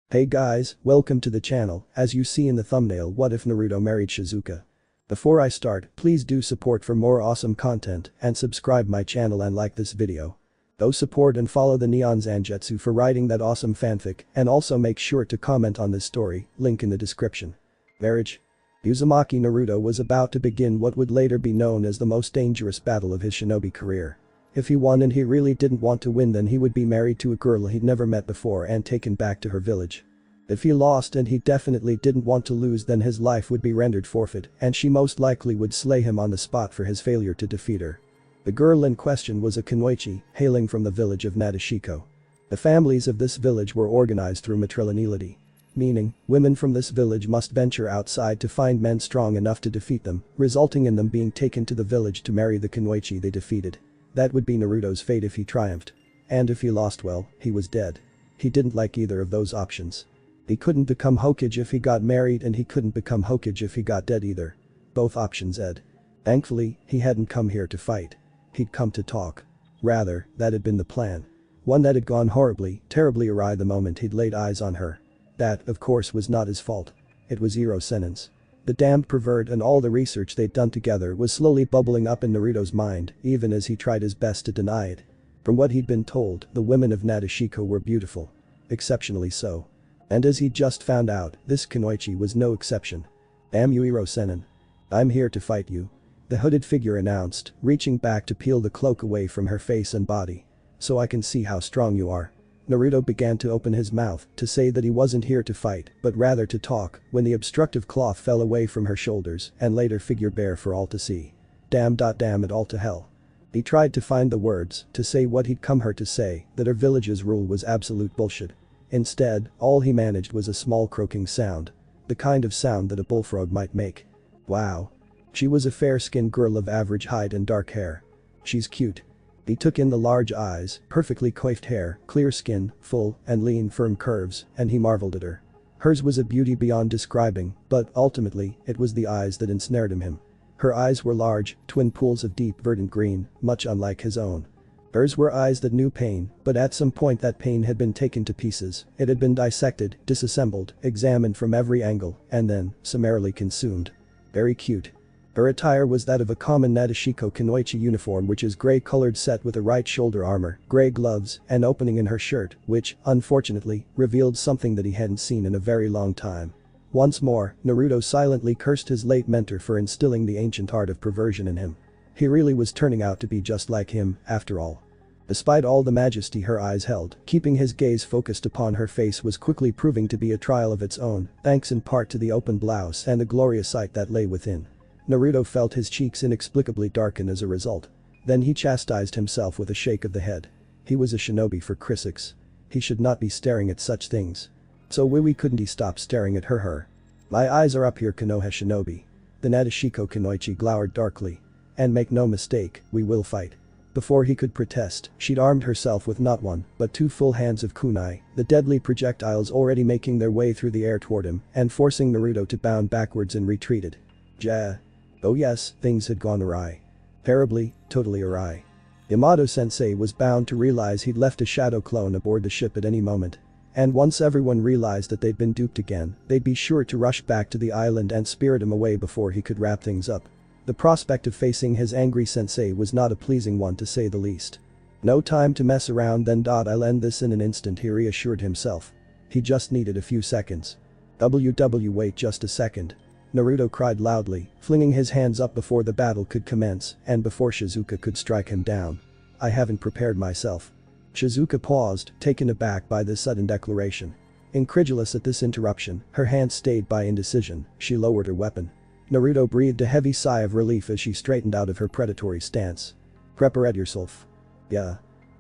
Hey guys, welcome to the channel. As you see in the thumbnail, what if Naruto married Shizuka? Before I start, please do support for more awesome content and subscribe my channel and like this video. Go support and follow the Neon Zangetsu for writing that awesome fanfic, and also make sure to comment on this story, link in the description. Marriage. Uzumaki Naruto was about to begin what would later be known as the most dangerous battle of his shinobi career. If he won and he really didn't want to win, then he would be married to a girl he'd never met before and taken back to her village. If he lost and he definitely didn't want to lose, then his life would be rendered forfeit and she most likely would slay him on the spot for his failure to defeat her. The girl in question was a kunoichi, hailing from the village of Nadeshiko. The families of this village were organized through matrilineality. Meaning, women from this village must venture outside to find men strong enough to defeat them, resulting in them being taken to the village to marry the kunoichi they defeated. That would be Naruto's fate if he triumphed. And if he lost, well, he was dead. He didn't like either of those options. He couldn't become Hokage if he got married, and he couldn't become Hokage if he got dead either. Both options dead. Thankfully, he hadn't come here to fight. He'd come to talk. Rather, that had been the plan. One that had gone horribly, terribly awry the moment he'd laid eyes on her. That, of course, was not his fault. It was Iro Sennin's. The damned pervert, and all the research they'd done together was slowly bubbling up in Naruto's mind, even as he tried his best to deny it. From what he'd been told, the women of Nadeshiko were beautiful. Exceptionally so. And as he'd just found out, this kunoichi was no exception. Damn you, Iro Sennin. I'm here to fight you. The hooded figure announced, reaching back to peel the cloak away from her face and body. So I can see how strong you are. Naruto began to open his mouth to say that he wasn't here to fight, but rather to talk, when the obstructive cloth fell away from her shoulders and laid her figure bare for all to see. Damn it all to hell. He tried to find the words to say what he'd come here to say, that her village's rule was absolute bullshit. Instead, all he managed was a small croaking sound. The kind of sound that a bullfrog might make. Wow. She was a fair-skinned girl of average height and dark hair. She's cute. He took in the large eyes, perfectly coiffed hair, clear skin, full and lean firm curves, and he marveled at her. Hers was a beauty beyond describing, but ultimately, it was the eyes that ensnared him. Her eyes were large, twin pools of deep verdant green, much unlike his own. Hers were eyes that knew pain, but at some point that pain had been taken to pieces. It had been dissected, disassembled, examined from every angle, and then, summarily consumed. Very cute. Her attire was that of a common Nadeshiko kunoichi uniform, which is gray-colored set with a right shoulder armor, gray gloves, and opening in her shirt, which, unfortunately, revealed something that he hadn't seen in a very long time. Once more, Naruto silently cursed his late mentor for instilling the ancient art of perversion in him. He really was turning out to be just like him, after all. Despite all the majesty her eyes held, keeping his gaze focused upon her face was quickly proving to be a trial of its own, thanks in part to the open blouse and the glorious sight that lay within. Naruto felt his cheeks inexplicably darken as a result. Then he chastised himself with a shake of the head. He was a shinobi for Christ's. He should not be staring at such things. So why couldn't he stop staring at her? My eyes are up here, Konoha shinobi. The Nadeshiko kunoichi glowered darkly. And make no mistake, we will fight. Before he could protest, she'd armed herself with not one, but two full hands of kunai, the deadly projectiles already making their way through the air toward him and forcing Naruto to bound backwards and retreated. Oh yes, things had gone awry. Terribly, totally awry. Yamato-sensei was bound to realize he'd left a shadow clone aboard the ship at any moment. And once everyone realized that they'd been duped again, they'd be sure to rush back to the island and spirit him away before he could wrap things up. The prospect of facing his angry sensei was not a pleasing one, to say the least. No time to mess around then. I'll end this in an instant, he reassured himself. He just needed a few seconds. Wait just a second. Naruto cried loudly, flinging his hands up before the battle could commence and before Shizuka could strike him down. I haven't prepared myself. Shizuka paused, taken aback by this sudden declaration. Incredulous at this interruption, her hands stayed by indecision, she lowered her weapon. Naruto breathed a heavy sigh of relief as she straightened out of her predatory stance. Prepare yourself. Yeah.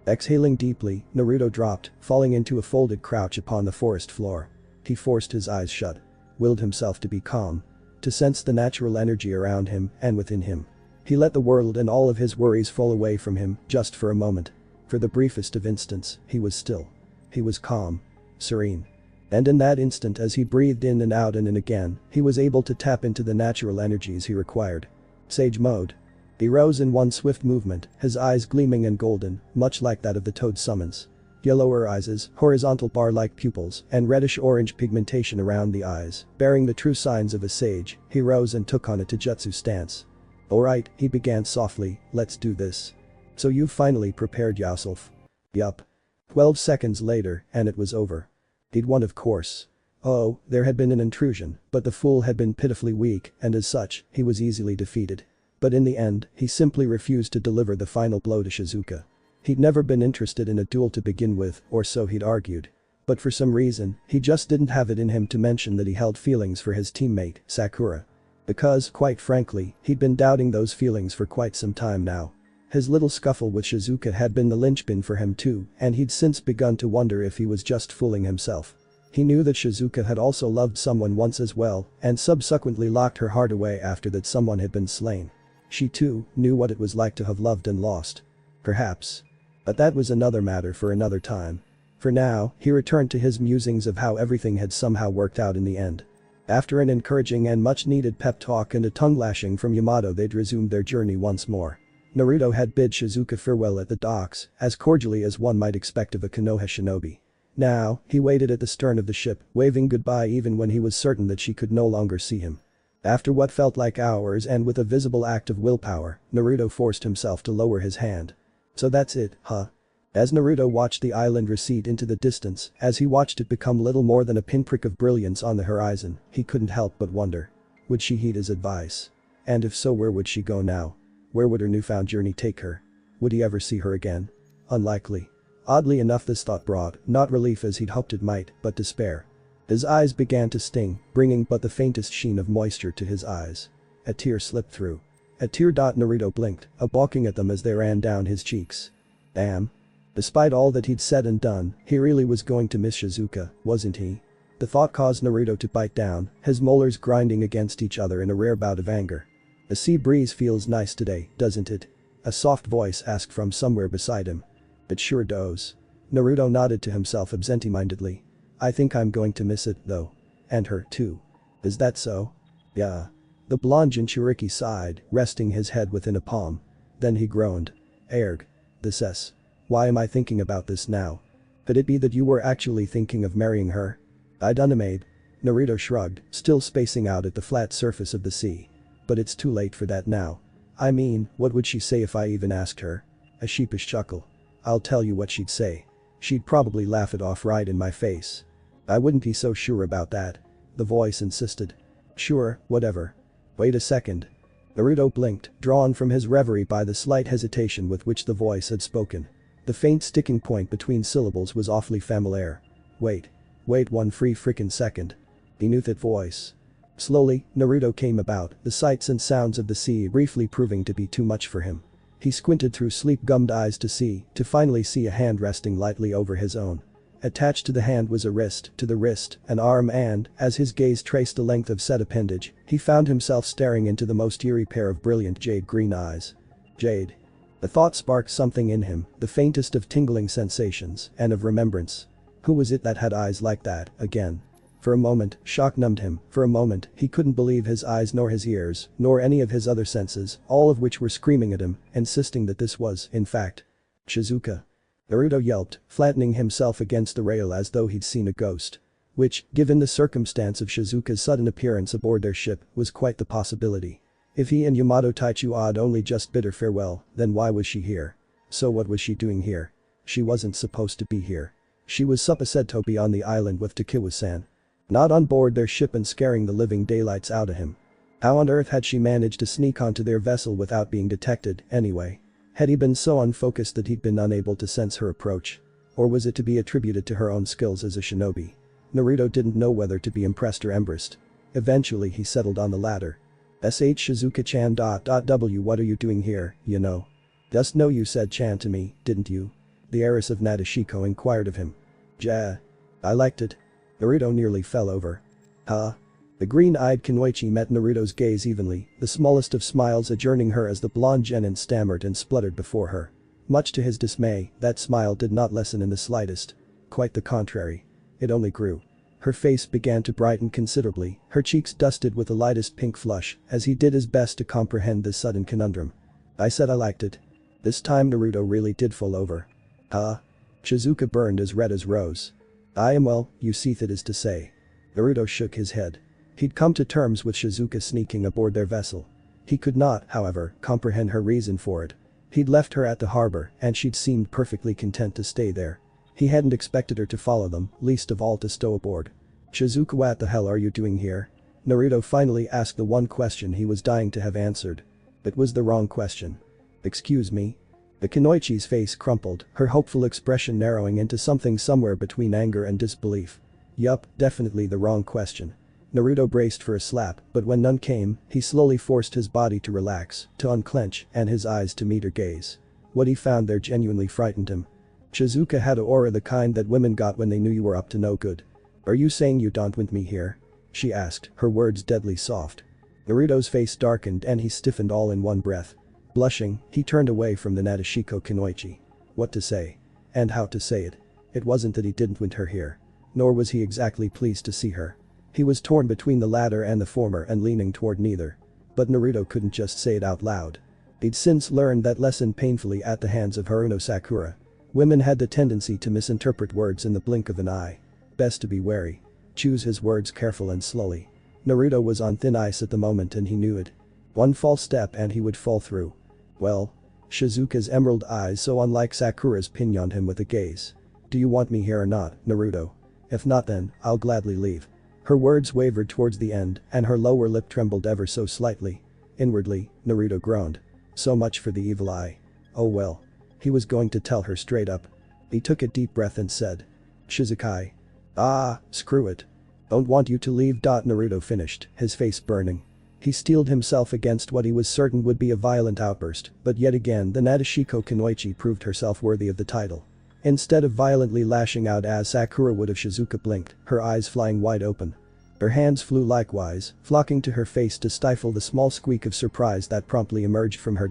Exhaling deeply, Naruto dropped, falling into a folded crouch upon the forest floor. He forced his eyes shut. Willed himself to be calm. To sense the natural energy around him and within him. He let the world and all of his worries fall away from him, just for a moment. For the briefest of instants, he was still. He was calm. Serene. And in that instant, as he breathed in and out and in again, he was able to tap into the natural energies he required. Sage mode. He rose in one swift movement, his eyes gleaming and golden, much like that of the toad summons. yellower eyes, horizontal bar-like pupils, and reddish-orange pigmentation around the eyes, bearing the true signs of a sage. He rose and took on a taijutsu stance. "Alright," he began softly, "let's do this. So you've finally prepared yourself?" "Yup." 12 seconds later, and it was over. He'd won, of course. Oh, there had been an intrusion, but the fool had been pitifully weak, and as such, he was easily defeated. But in the end, he simply refused to deliver the final blow to Shizuka. He'd never been interested in a duel to begin with, or so he'd argued. But for some reason, he just didn't have it in him to mention that he held feelings for his teammate, Sakura. Because, quite frankly, he'd been doubting those feelings for quite some time now. His little scuffle with Shizuka had been the linchpin for him too, and he'd since begun to wonder if he was just fooling himself. He knew that Shizuka had also loved someone once as well, and subsequently locked her heart away after that someone had been slain. She too knew what it was like to have loved and lost. Perhaps. But that was another matter for another time. For now, he returned to his musings of how everything had somehow worked out in the end. After an encouraging and much-needed pep talk and a tongue-lashing from Yamato, they'd resumed their journey once more. Naruto had bid Shizuka farewell at the docks, as cordially as one might expect of a Konoha shinobi. Now, he waited at the stern of the ship, waving goodbye even when he was certain that she could no longer see him. After what felt like hours and with a visible act of willpower, Naruto forced himself to lower his hand. So that's it, huh? As Naruto watched the island recede into the distance, as he watched it become little more than a pinprick of brilliance on the horizon, he couldn't help but wonder. Would she heed his advice? And if so, where would she go now? Where would her newfound journey take her? Would he ever see her again? Unlikely. Oddly enough, this thought brought not relief as he'd hoped it might, but despair. His eyes began to sting, bringing but the faintest sheen of moisture to his eyes. A tear slipped through. A tear. Naruto blinked, balking at them as they ran down his cheeks. Damn. Despite all that he'd said and done, he really was going to miss Shizuka, wasn't he? The thought caused Naruto to bite down, his molars grinding against each other in a rare bout of anger. "The sea breeze feels nice today, doesn't it?" a soft voice asked from somewhere beside him. "It sure does." Naruto nodded to himself absentmindedly. "I think I'm going to miss it, though. And her, too." "Is that so?" "Yeah." The blonde Jinchuriki sighed, resting his head within a palm. Then he groaned. "Erg. This s. Why am I thinking about this now? Could it be that you were actually thinking of marrying her?" "I dunno, mate." Naruto shrugged, still spacing out at the flat surface of the sea. "But it's too late for that now. I mean, what would she say if I even asked her?" A sheepish chuckle. "I'll tell you what she'd say. She'd probably laugh it off right in my face." "I wouldn't be so sure about that." The voice insisted. "Sure, whatever. Wait a second." Naruto blinked, drawn from his reverie by the slight hesitation with which the voice had spoken. The faint sticking point between syllables was awfully familiar. Wait one free frickin' second. He knew that voice. Slowly, Naruto came about, the sights and sounds of the sea briefly proving to be too much for him. He squinted through sleep-gummed eyes to finally see a hand resting lightly over his own. Attached to the hand was a wrist, to the wrist, an arm, and, as his gaze traced the length of said appendage, he found himself staring into the most eerie pair of brilliant jade-green eyes. Jade. The thought sparked something in him, the faintest of tingling sensations, and of remembrance. Who was it that had eyes like that, again? For a moment, shock numbed him. For a moment, he couldn't believe his eyes nor his ears, nor any of his other senses, all of which were screaming at him, insisting that this was, in fact, Shizuka. Naruto yelped, flattening himself against the rail as though he'd seen a ghost. Which, given the circumstance of Shizuka's sudden appearance aboard their ship, was quite the possibility. If he and Yamato Taichu had only just bid her farewell, then why was she here? So what was she doing here? She wasn't supposed to be here. She was supposed to be on the island with Takiwa-san. Not on board their ship and scaring the living daylights out of him. How on earth had she managed to sneak onto their vessel without being detected, anyway? Had he been so unfocused that he'd been unable to sense her approach? Or was it to be attributed to her own skills as a shinobi? Naruto didn't know whether to be impressed or embarrassed. Eventually he settled on the latter. Shizuka-chan. What are you doing here, you know? Just know you said chan to me, didn't you? The heiress of Nadeshiko inquired of him. Ja. I liked it. Naruto nearly fell over. Huh? The green-eyed Kunoichi met Naruto's gaze evenly, the smallest of smiles adjourning her as the blonde genin stammered and spluttered before her. Much to his dismay, that smile did not lessen in the slightest. Quite the contrary. It only grew. Her face began to brighten considerably, her cheeks dusted with the lightest pink flush, as he did his best to comprehend this sudden conundrum. I said I liked it. This time Naruto really did fall over. Huh? Shizuka burned as red as rose. I am well, you see that is to say. Naruto shook his head. He'd come to terms with Shizuka sneaking aboard their vessel. He could not, however, comprehend her reason for it. He'd left her at the harbor and she'd seemed perfectly content to stay there. He hadn't expected her to follow them, least of all to stow aboard. Shizuka, what the hell are you doing here? Naruto finally asked the one question he was dying to have answered. It was the wrong question. Excuse me? The Kunoichi's face crumpled, her hopeful expression narrowing into something somewhere between anger and disbelief. Yup, definitely the wrong question. Naruto braced for a slap, but when none came, he slowly forced his body to relax, to unclench, and his eyes to meet her gaze. What he found there genuinely frightened him. Shizuka had an aura the kind that women got when they knew you were up to no good. Are you saying you don't want me here? She asked, her words deadly soft. Naruto's face darkened and he stiffened all in one breath. Blushing, he turned away from the Nadeshiko Kunoichi. What to say? And how to say it? It wasn't that he didn't want her here. Nor was he exactly pleased to see her. He was torn between the latter and the former and leaning toward neither. But Naruto couldn't just say it out loud. He'd since learned that lesson painfully at the hands of Haruno Sakura. Women had the tendency to misinterpret words in the blink of an eye. Best to be wary. Choose his words careful and slowly. Naruto was on thin ice at the moment and he knew it. One false step and he would fall through. Well? Shizuka's emerald eyes so unlike Sakura's pinioned him with a gaze. Do you want me here or not, Naruto? If not then, I'll gladly leave. Her words wavered towards the end and her lower lip trembled ever so slightly. Inwardly, Naruto groaned. So much for the evil eye. Oh well. He was going to tell her straight up. He took a deep breath and said. Shizukai. Ah, screw it. Don't want you to leave. Naruto finished, his face burning. He steeled himself against what he was certain would be a violent outburst, but yet again the Nadeshiko Kunoichi proved herself worthy of the title. Instead of violently lashing out as Sakura would have, Shizuka blinked, her eyes flying wide open. Her hands flew likewise, flocking to her face to stifle the small squeak of surprise that promptly emerged from her.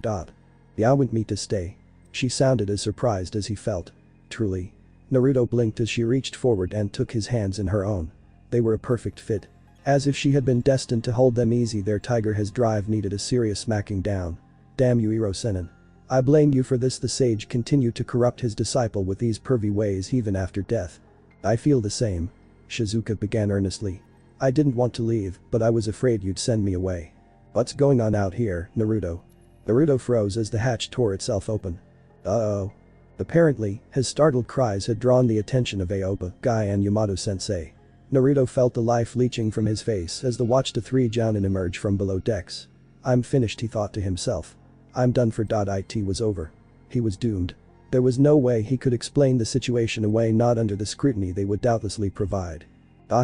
You want me to stay? She sounded as surprised as he felt. Truly. Naruto blinked as she reached forward and took his hands in her own. They were a perfect fit. As if she had been destined to hold them easy. Their tiger-his drive needed a serious smacking down. Damn you, Iro Sennin. I blame you for this. The sage continued to corrupt his disciple with these pervy ways even after death. I feel the same. Shizuka began earnestly. I didn't want to leave, but I was afraid you'd send me away. What's going on out here, Naruto? Naruto froze as the hatch tore itself open. Uh-oh. Apparently, his startled cries had drawn the attention of Aoba, Guy and Yamato-sensei. Naruto felt the life leeching from his face as the watch the three jounin emerge from below decks. I'm finished, he thought to himself. I'm done for. It was over. He was doomed. There was no way he could explain the situation away, not under the scrutiny they would doubtlessly provide.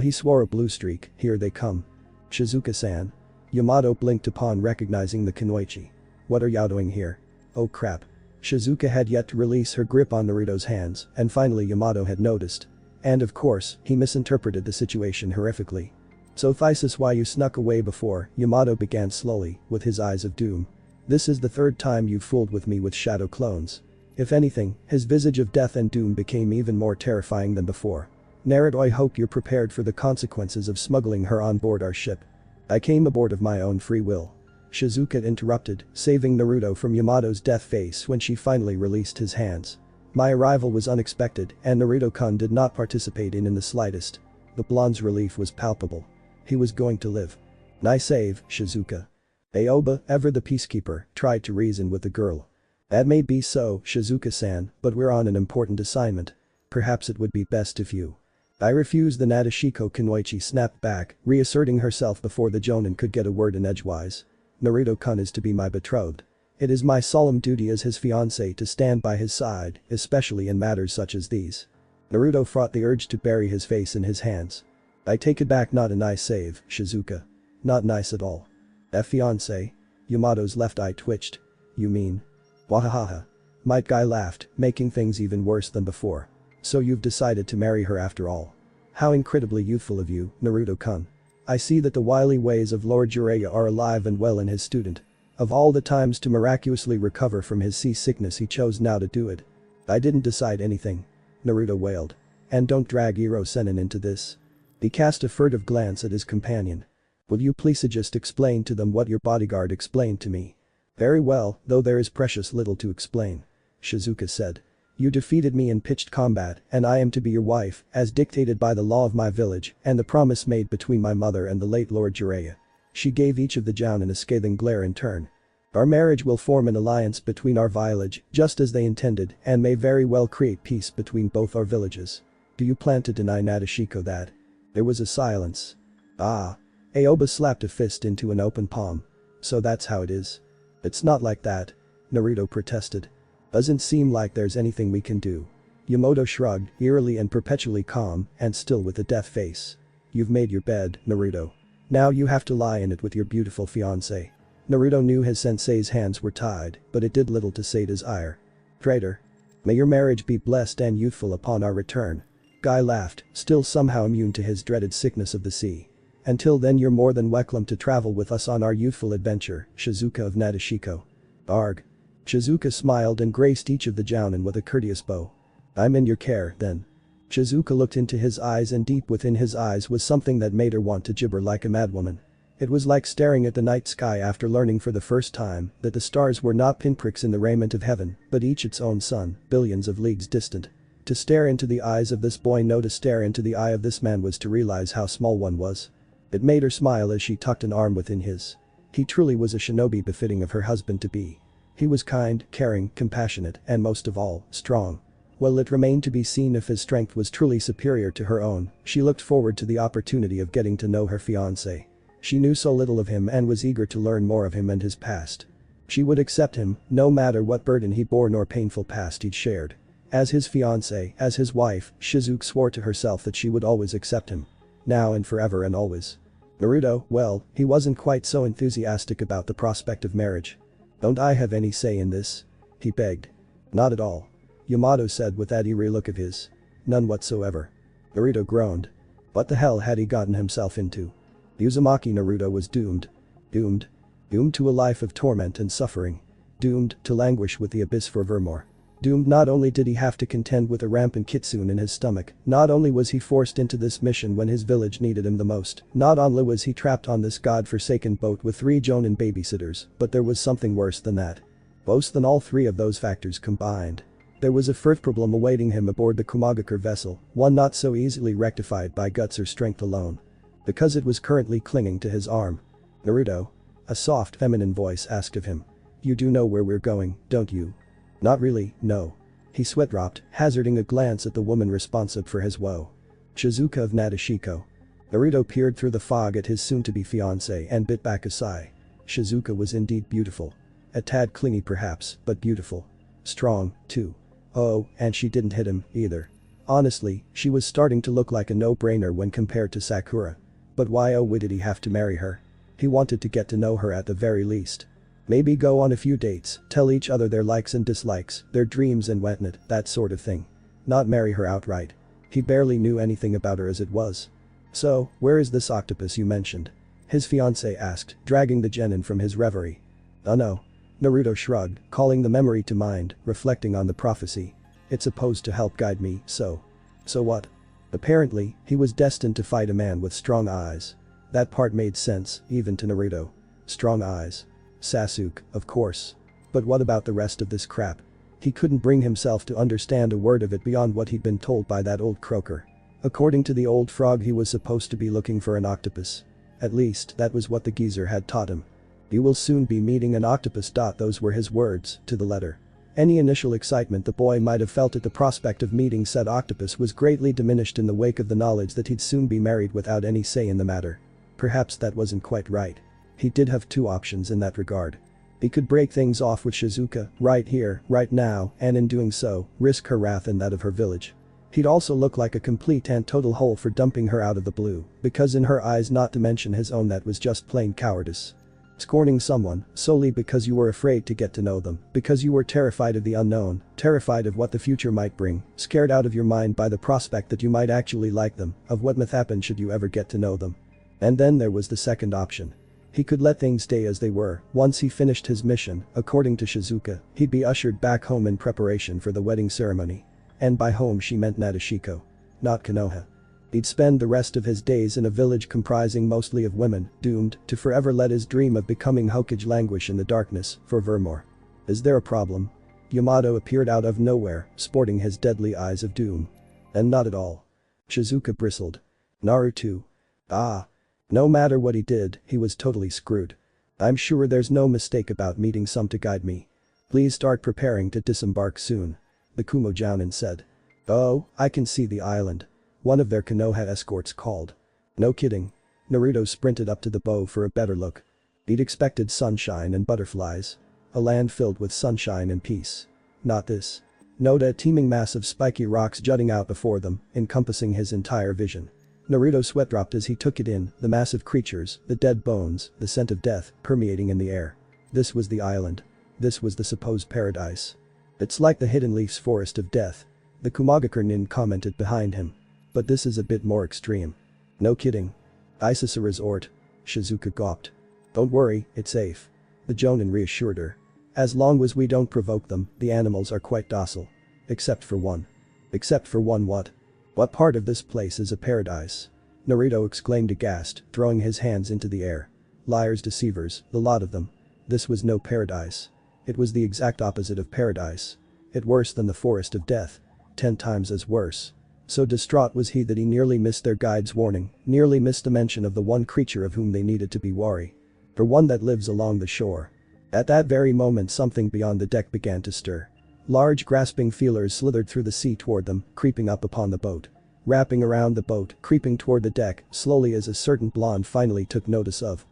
He swore a blue streak, here they come. Shizuka-san. Yamato blinked upon recognizing the Kunoichi. What are you doing here? Oh crap. Shizuka had yet to release her grip on Naruto's hands, and finally Yamato had noticed. And of course, he misinterpreted the situation horrifically. So this is why you snuck away before, Yamato began slowly, with his eyes of doom. This is the third time you've fooled with me with shadow clones. If anything, his visage of death and doom became even more terrifying than before. Naruto, I hope you're prepared for the consequences of smuggling her on board our ship. I came aboard of my own free will. Shizuka interrupted, saving Naruto from Yamato's death face when she finally released his hands. My arrival was unexpected and Naruto-kun did not participate in the slightest. The blonde's relief was palpable. He was going to live. Nice save, Shizuka. Aoba, ever the peacekeeper, tried to reason with the girl. That may be so, Shizuka-san, but we're on an important assignment. Perhaps it would be best if you. I refuse, the Nadeshiko Kunoichi snapped back, reasserting herself before the Jonin could get a word in edgewise. Naruto-kun is to be my betrothed. It is my solemn duty as his fiancé to stand by his side, especially in matters such as these. Naruto fought the urge to bury his face in his hands. I take it back, not a nice save, Shizuka. Not nice at all. That fiancé? Yamato's left eye twitched. You mean? Wahahaha. Might Guy laughed, making things even worse than before. So you've decided to marry her after all. How incredibly youthful of you, Naruto-kun. I see that the wily ways of Lord Jiraiya are alive and well in his student. Of all the times to miraculously recover from his seasickness, he chose now to do it. I didn't decide anything. Naruto wailed. And don't drag Iro Sennin into this. He cast a furtive glance at his companion. Will you please just explain to them what your bodyguard explained to me? Very well, though there is precious little to explain. Shizuka said. You defeated me in pitched combat and I am to be your wife as dictated by the law of my village and the promise made between my mother and the late Lord Jiraiya. She gave each of the Jounin a scathing glare in turn. Our marriage will form an alliance between our village just as they intended and may very well create peace between both our villages. Do you plan to deny Nadeshiko that? There was a silence. Ah. Aoba slapped a fist into an open palm. So that's how it is. It's not like that. Naruto protested. Doesn't seem like there's anything we can do. Yamato shrugged, eerily and perpetually calm and still with a death face. You've made your bed, Naruto. Now you have to lie in it with your beautiful fiancé. Naruto knew his sensei's hands were tied, but it did little to sate his ire. Traitor. May your marriage be blessed and youthful upon our return. Guy laughed, still somehow immune to his dreaded sickness of the sea. Until then you're more than welcome to travel with us on our youthful adventure, Shizuka of Nadeshiko. Arg. Shizuka smiled and graced each of the Jounin with a courteous bow. I'm in your care, then. Shizuka looked into his eyes and deep within his eyes was something that made her want to gibber like a madwoman. It was like staring at the night sky after learning for the first time that the stars were not pinpricks in the raiment of heaven, but each its own sun, billions of leagues distant. To stare into the eyes of this boy, no, to stare into the eye of this man was to realize how small one was. It made her smile as she tucked an arm within his. He truly was a shinobi befitting of her husband-to-be. He was kind, caring, compassionate, and most of all, strong. While it remained to be seen if his strength was truly superior to her own, she looked forward to the opportunity of getting to know her fiancé. She knew so little of him and was eager to learn more of him and his past. She would accept him, no matter what burden he bore nor painful past he'd shared. As his fiancé, as his wife, Shizuka swore to herself that she would always accept him. Now and forever and always. Naruto, well, he wasn't quite so enthusiastic about the prospect of marriage. Don't I have any say in this? He begged. Not at all. Yamato said with that eerie look of his. None whatsoever. Naruto groaned. What the hell had he gotten himself into? Uzumaki Naruto was doomed. Doomed. Doomed to a life of torment and suffering. Doomed to languish with the abyss forevermore. Doomed. Not only did he have to contend with a rampant kitsune in his stomach, not only was he forced into this mission when his village needed him the most, not only was he trapped on this god-forsaken boat with 3 Jounin babysitters, but there was something worse than that. Worse than all 3 of those factors combined. There was a first problem awaiting him aboard the Kumagakure vessel, one not so easily rectified by guts or strength alone. Because it was currently clinging to his arm. Naruto? A soft feminine voice asked of him. You do know where we're going, don't you? Not really, no. He sweat-dropped, hazarding a glance at the woman responsive for his woe. Shizuka of Nadeshiko. Naruto peered through the fog at his soon-to-be fiancé and bit back a sigh. Shizuka was indeed beautiful. A tad clingy perhaps, but beautiful. Strong, too. Oh, and she didn't hit him, either. Honestly, she was starting to look like a no-brainer when compared to Sakura. But why oh why did he have to marry her? He wanted to get to know her at the very least. Maybe go on a few dates, tell each other their likes and dislikes, their dreams and whatnot, that sort of thing. Not marry her outright. He barely knew anything about her as it was. So, where is this octopus you mentioned? His fiancé asked, dragging the genin from his reverie. Oh no. Naruto shrugged, calling the memory to mind, reflecting on the prophecy. It's supposed to help guide me, so. So what? Apparently, he was destined to fight a man with strong eyes. That part made sense, even to Naruto. Strong eyes. Sasuke, of course. But what about the rest of this crap? He couldn't bring himself to understand a word of it beyond what he'd been told by that old croaker. According to the old frog, he was supposed to be looking for an octopus. At least, that was what the geezer had taught him. You will soon be meeting an octopus. Those were his words, to the letter. Any initial excitement the boy might have felt at the prospect of meeting said octopus was greatly diminished in the wake of the knowledge that he'd soon be married without any say in the matter. Perhaps that wasn't quite right. He did have 2 options in that regard. He could break things off with Shizuka, right here, right now, and in doing so, risk her wrath and that of her village. He'd also look like a complete and total hole for dumping her out of the blue, because in her eyes, not to mention his own, that was just plain cowardice. Scorning someone, solely because you were afraid to get to know them, because you were terrified of the unknown, terrified of what the future might bring, scared out of your mind by the prospect that you might actually like them, of what might happen should you ever get to know them. And then there was the second option. He could let things stay as they were. Once he finished his mission, according to Shizuka, he'd be ushered back home in preparation for the wedding ceremony. And by home she meant Nadeshiko. Not Konoha. He'd spend the rest of his days in a village comprising mostly of women, doomed to forever let his dream of becoming Hokage languish in the darkness, forevermore. Is there a problem? Yamato appeared out of nowhere, sporting his deadly eyes of doom. And not at all. Shizuka bristled. Naruto. Ah. No matter what he did, he was totally screwed. I'm sure there's no mistake about meeting some to guide me. Please start preparing to disembark soon. The Kumo Jounin said. Oh, I can see the island. One of their Konoha escorts called. No kidding. Naruto sprinted up to the bow for a better look. He'd expected sunshine and butterflies. A land filled with sunshine and peace. Not this. Note a teeming mass of spiky rocks jutting out before them, encompassing his entire vision. Naruto sweat dropped as he took it in, the massive creatures, the dead bones, the scent of death, permeating in the air. This was the island. This was the supposed paradise. It's like the Hidden Leaf's forest of death. The Kumagakure nin commented behind him. But this is a bit more extreme. No kidding. Isis a resort. Shizuka gawped. Don't worry, it's safe. The Jounin reassured her. As long as we don't provoke them, the animals are quite docile. Except for one. Except for one what? What part of this place is a paradise? Naruto exclaimed aghast, throwing his hands into the air. Liars, deceivers, the lot of them. This was no paradise. It was the exact opposite of paradise. It worse than the forest of death. 10 times as worse. So distraught was he that he nearly missed their guide's warning, nearly missed the mention of the one creature of whom they needed to be wary. For one that lives along the shore. At that very moment something beyond the deck began to stir. Large grasping feelers slithered through the sea toward them, creeping up upon the boat. Wrapping around the boat, creeping toward the deck, slowly as a certain blonde finally took notice of.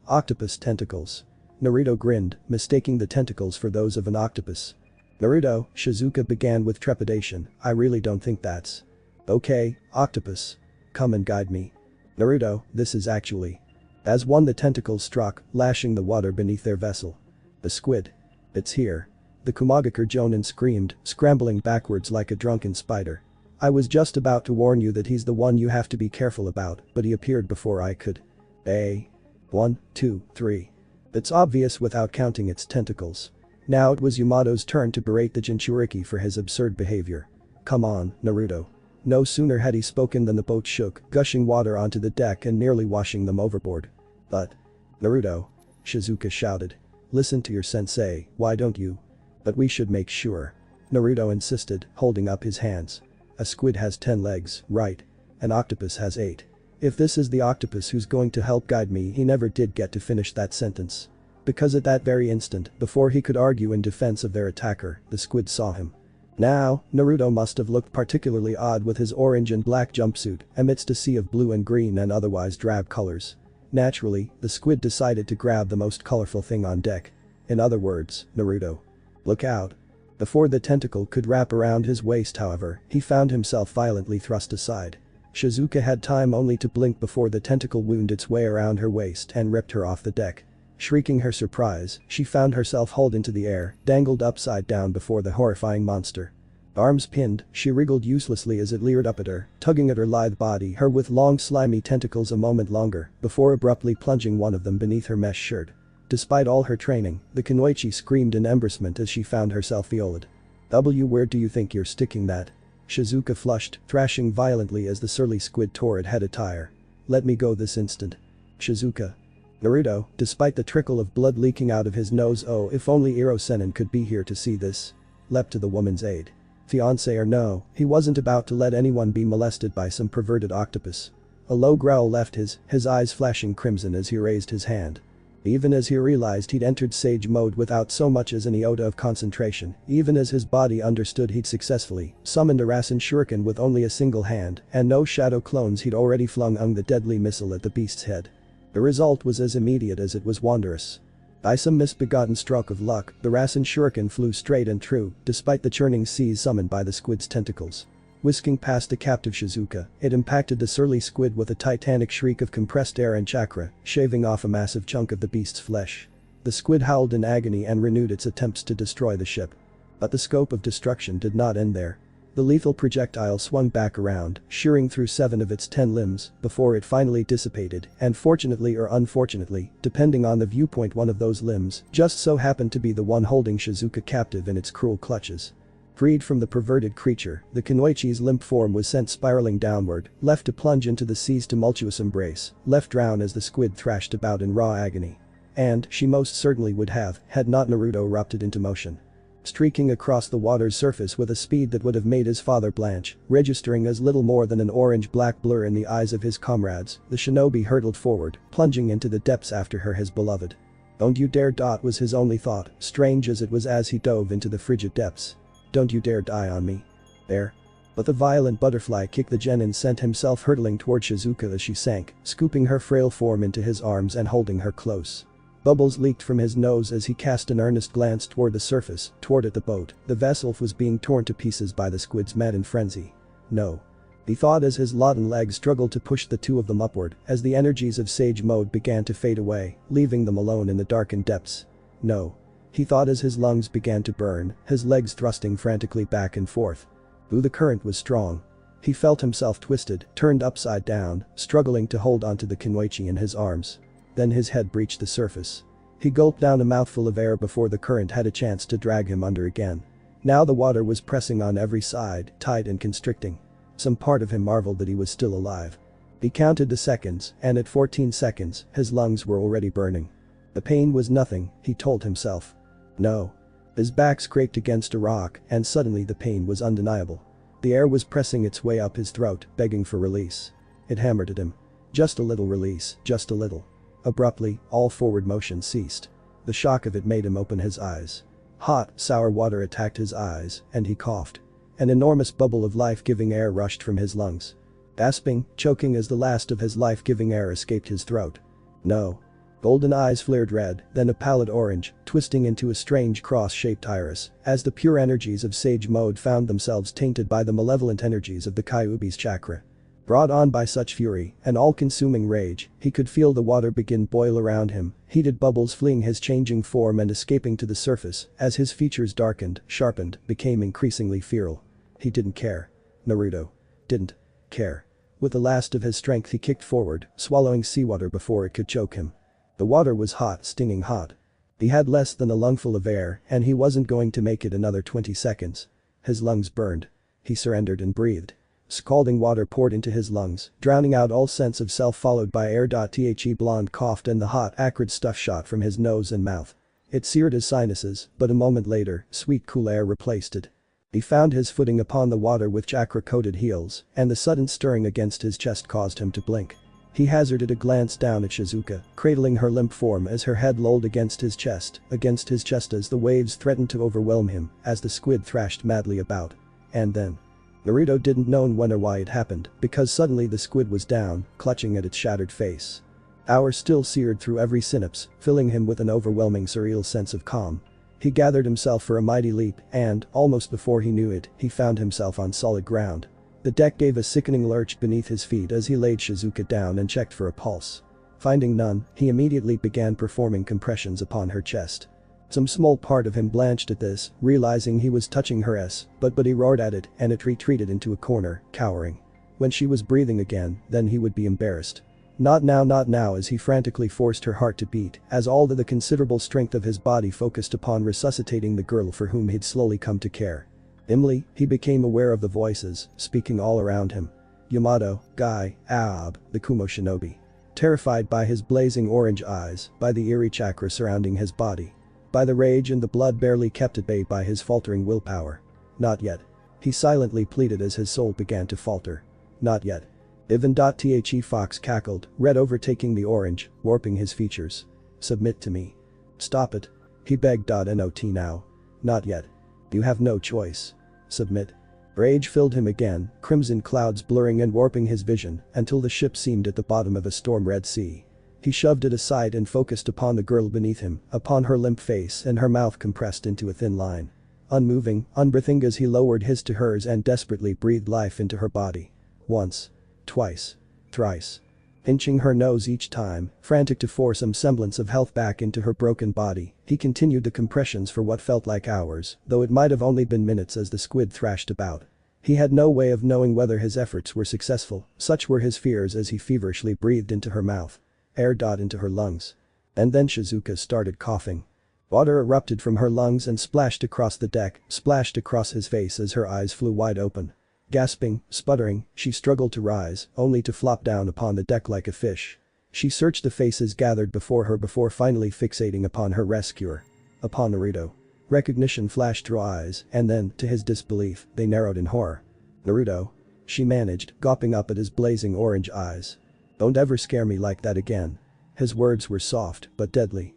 Octopus tentacles. Naruto grinned, mistaking the tentacles for those of an octopus. Naruto, Shizuka began with trepidation, I really don't think that's. Okay, octopus. Come and guide me. Naruto, this is actually. As one the tentacles struck, lashing the water beneath their vessel. The squid. It's here. The Kumagakure Jounin screamed, scrambling backwards like a drunken spider. I was just about to warn you that he's the one you have to be careful about, but he appeared before I could. 1, 2, 3. It's obvious without counting its tentacles. Now it was Yamato's turn to berate the Jinchuriki for his absurd behavior. Come on, Naruto. No sooner had he spoken than the boat shook, gushing water onto the deck and nearly washing them overboard. But. Naruto. Shizuka shouted. Listen to your sensei, why don't you? But we should make sure. Naruto insisted, holding up his hands. A squid has 10 legs, right? An octopus has 8. If this is the octopus who's going to help guide me, he never did get to finish that sentence. Because at that very instant, before he could argue in defense of their attacker, the squid saw him. Now, Naruto must have looked particularly odd with his orange and black jumpsuit amidst a sea of blue and green and otherwise drab colors. Naturally, the squid decided to grab the most colorful thing on deck. In other words, Naruto. Look out. Before the tentacle could wrap around his waist however, he found himself violently thrust aside. Shizuka had time only to blink before the tentacle wound its way around her waist and ripped her off the deck. Shrieking her surprise, she found herself hauled into the air, dangled upside down before the horrifying monster. Arms pinned, she wriggled uselessly as it leered up at her, tugging at her lithe body her with long slimy tentacles a moment longer, before abruptly plunging one of them beneath her mesh shirt. Despite all her training, the Kunoichi screamed in embarrassment as she found herself violed. Where do you think you're sticking that? Shizuka flushed, thrashing violently as the surly squid tore at head attire. Let me go this instant. Shizuka. Naruto, despite the trickle of blood leaking out of his nose, oh if only Iro Sennin could be here to see this. Leapt to the woman's aid. Fiancé or no, he wasn't about to let anyone be molested by some perverted octopus. A low growl left his eyes flashing crimson as he raised his hand. Even as he realized he'd entered sage mode without so much as an iota of concentration, even as his body understood he'd successfully summoned a Rasen Shuriken with only a single hand and no shadow clones he'd already flung the deadly missile at the beast's head. The result was as immediate as it was wondrous. By some misbegotten stroke of luck, the Rasen Shuriken flew straight and true, despite the churning seas summoned by the squid's tentacles. Whisking past the captive Shizuka, it impacted the surly squid with a titanic shriek of compressed air and chakra, shaving off a massive chunk of the beast's flesh. The squid howled in agony and renewed its attempts to destroy the ship. But the scope of destruction did not end there. The lethal projectile swung back around, shearing through 7 of its 10 limbs, before it finally dissipated, and fortunately or unfortunately, depending on the viewpoint, one of those limbs just so happened to be the one holding Shizuka captive in its cruel clutches. Freed from the perverted creature, the Kunoichi's limp form was sent spiraling downward, left to plunge into the sea's tumultuous embrace, left drown as the squid thrashed about in raw agony. And she most certainly would have, had not Naruto erupted into motion. streaking across the water's surface with a speed that would have made his father blanch, registering as little more than an orange-black blur in the eyes of his comrades. The shinobi hurtled forward, plunging into the depths after her his beloved. "Don't you dare." Was his only thought, strange as it was as he dove into the frigid depths. "Don't you dare die on me." There. But the violent butterfly kick the genin sent himself hurtling toward Shizuka as she sank, scooping her frail form into his arms and holding her close. Bubbles leaked from his nose as he cast an earnest glance toward the surface, toward the boat. The vessel was being torn to pieces by the squids mad in frenzy. No. He thought as his Latin legs struggled to push the two of them upward, as the energies of Sage Mode began to fade away, leaving them alone in the darkened depths. No. He thought as his lungs began to burn, his legs thrusting frantically back and forth. Ooh, the current was strong. He felt himself twisted, turned upside down, struggling to hold onto the Kinwaichi in his arms. Then his head breached the surface. He gulped down a mouthful of air before the current had a chance to drag him under again. Now the water was pressing on every side, tight and constricting. Some part of him marveled that he was still alive. He counted the seconds, and at 14 seconds, his lungs were already burning. The pain was nothing, he told himself. No. His back scraped against a rock, and suddenly the pain was undeniable. The air was pressing its way up his throat, begging for release. It hammered at him. Just a little release, just a little. Abruptly, all forward motion ceased. The shock of it made him open his eyes. Hot, sour water attacked his eyes, and he coughed. An enormous bubble of life-giving air rushed from his lungs. Gasping, choking as the last of his life-giving air escaped his throat. No. Golden eyes flared red, then a pallid orange, twisting into a strange cross-shaped iris, as the pure energies of Sage Mode found themselves tainted by the malevolent energies of the Kyuubi's chakra. Brought on by such fury, an all-consuming rage, he could feel the water begin boil around him, heated bubbles fleeing his changing form and escaping to the surface, as his features darkened, sharpened, became increasingly feral. He didn't care. Naruto didn't care. With the last of his strength he kicked forward, swallowing seawater before it could choke him. The water was hot, stinging hot. He had less than a lungful of air, and he wasn't going to make it another 20 seconds. His lungs burned. He surrendered and breathed. Scalding water poured into his lungs, drowning out all sense of self, followed by air. The blonde coughed and the hot, acrid stuff shot from his nose and mouth. It seared his sinuses, but a moment later, sweet cool air replaced it. He found his footing upon the water with chakra-coated heels, and the sudden stirring against his chest caused him to blink. He hazarded a glance down at Shizuka, cradling her limp form as her head lolled against his chest as the waves threatened to overwhelm him, as the squid thrashed madly about. And then. Naruto didn't know when or why it happened, because suddenly the squid was down, clutching at its shattered face. Hours still seared through every synapse, filling him with an overwhelming surreal sense of calm. He gathered himself for a mighty leap, and, almost before he knew it, he found himself on solid ground. The deck gave a sickening lurch beneath his feet as he laid Shizuka down and checked for a pulse. Finding none, he immediately began performing compressions upon her chest. Some small part of him blanched at this, realizing he was touching her ass, but he roared at it and it retreated into a corner, cowering. When she was breathing again, then he would be embarrassed. Not now, as he frantically forced her heart to beat, as all the considerable strength of his body focused upon resuscitating the girl for whom he'd slowly come to care. Dimly, he became aware of the voices, speaking all around him. Yamato, Guy, Aob, the Kumo shinobi. Terrified by his blazing orange eyes, by the eerie chakra surrounding his body. By the rage and the blood barely kept at bay by his faltering willpower. Not yet. He silently pleaded as his soul began to falter. Not yet. Even. The fox cackled, red overtaking the orange, warping his features. Submit to me. Stop it. He begged. Not now. Not yet. You have no choice. Submit. Rage filled him again, crimson clouds blurring and warping his vision until the ship seemed at the bottom of a storm-red sea. He shoved it aside and focused upon the girl beneath him, upon her limp face and her mouth compressed into a thin line. Unmoving, unbreathing as he lowered his to hers and desperately breathed life into her body. Once. Twice. Thrice. Pinching her nose each time, frantic to force some semblance of health back into her broken body, he continued the compressions for what felt like hours, though it might have only been minutes as the squid thrashed about. He had no way of knowing whether his efforts were successful, such were his fears as he feverishly breathed into her mouth. Air. Into her lungs. And then Shizuka started coughing. Water erupted from her lungs and splashed across the deck, splashed across his face as her eyes flew wide open. Gasping, sputtering, she struggled to rise, only to flop down upon the deck like a fish. She searched the faces gathered before her before finally fixating upon her rescuer. Upon Naruto. Recognition flashed through eyes, and then, to his disbelief, they narrowed in horror. "Naruto?" she managed, gawping up at his blazing orange eyes. "Don't ever scare me like that again." His words were soft, but deadly.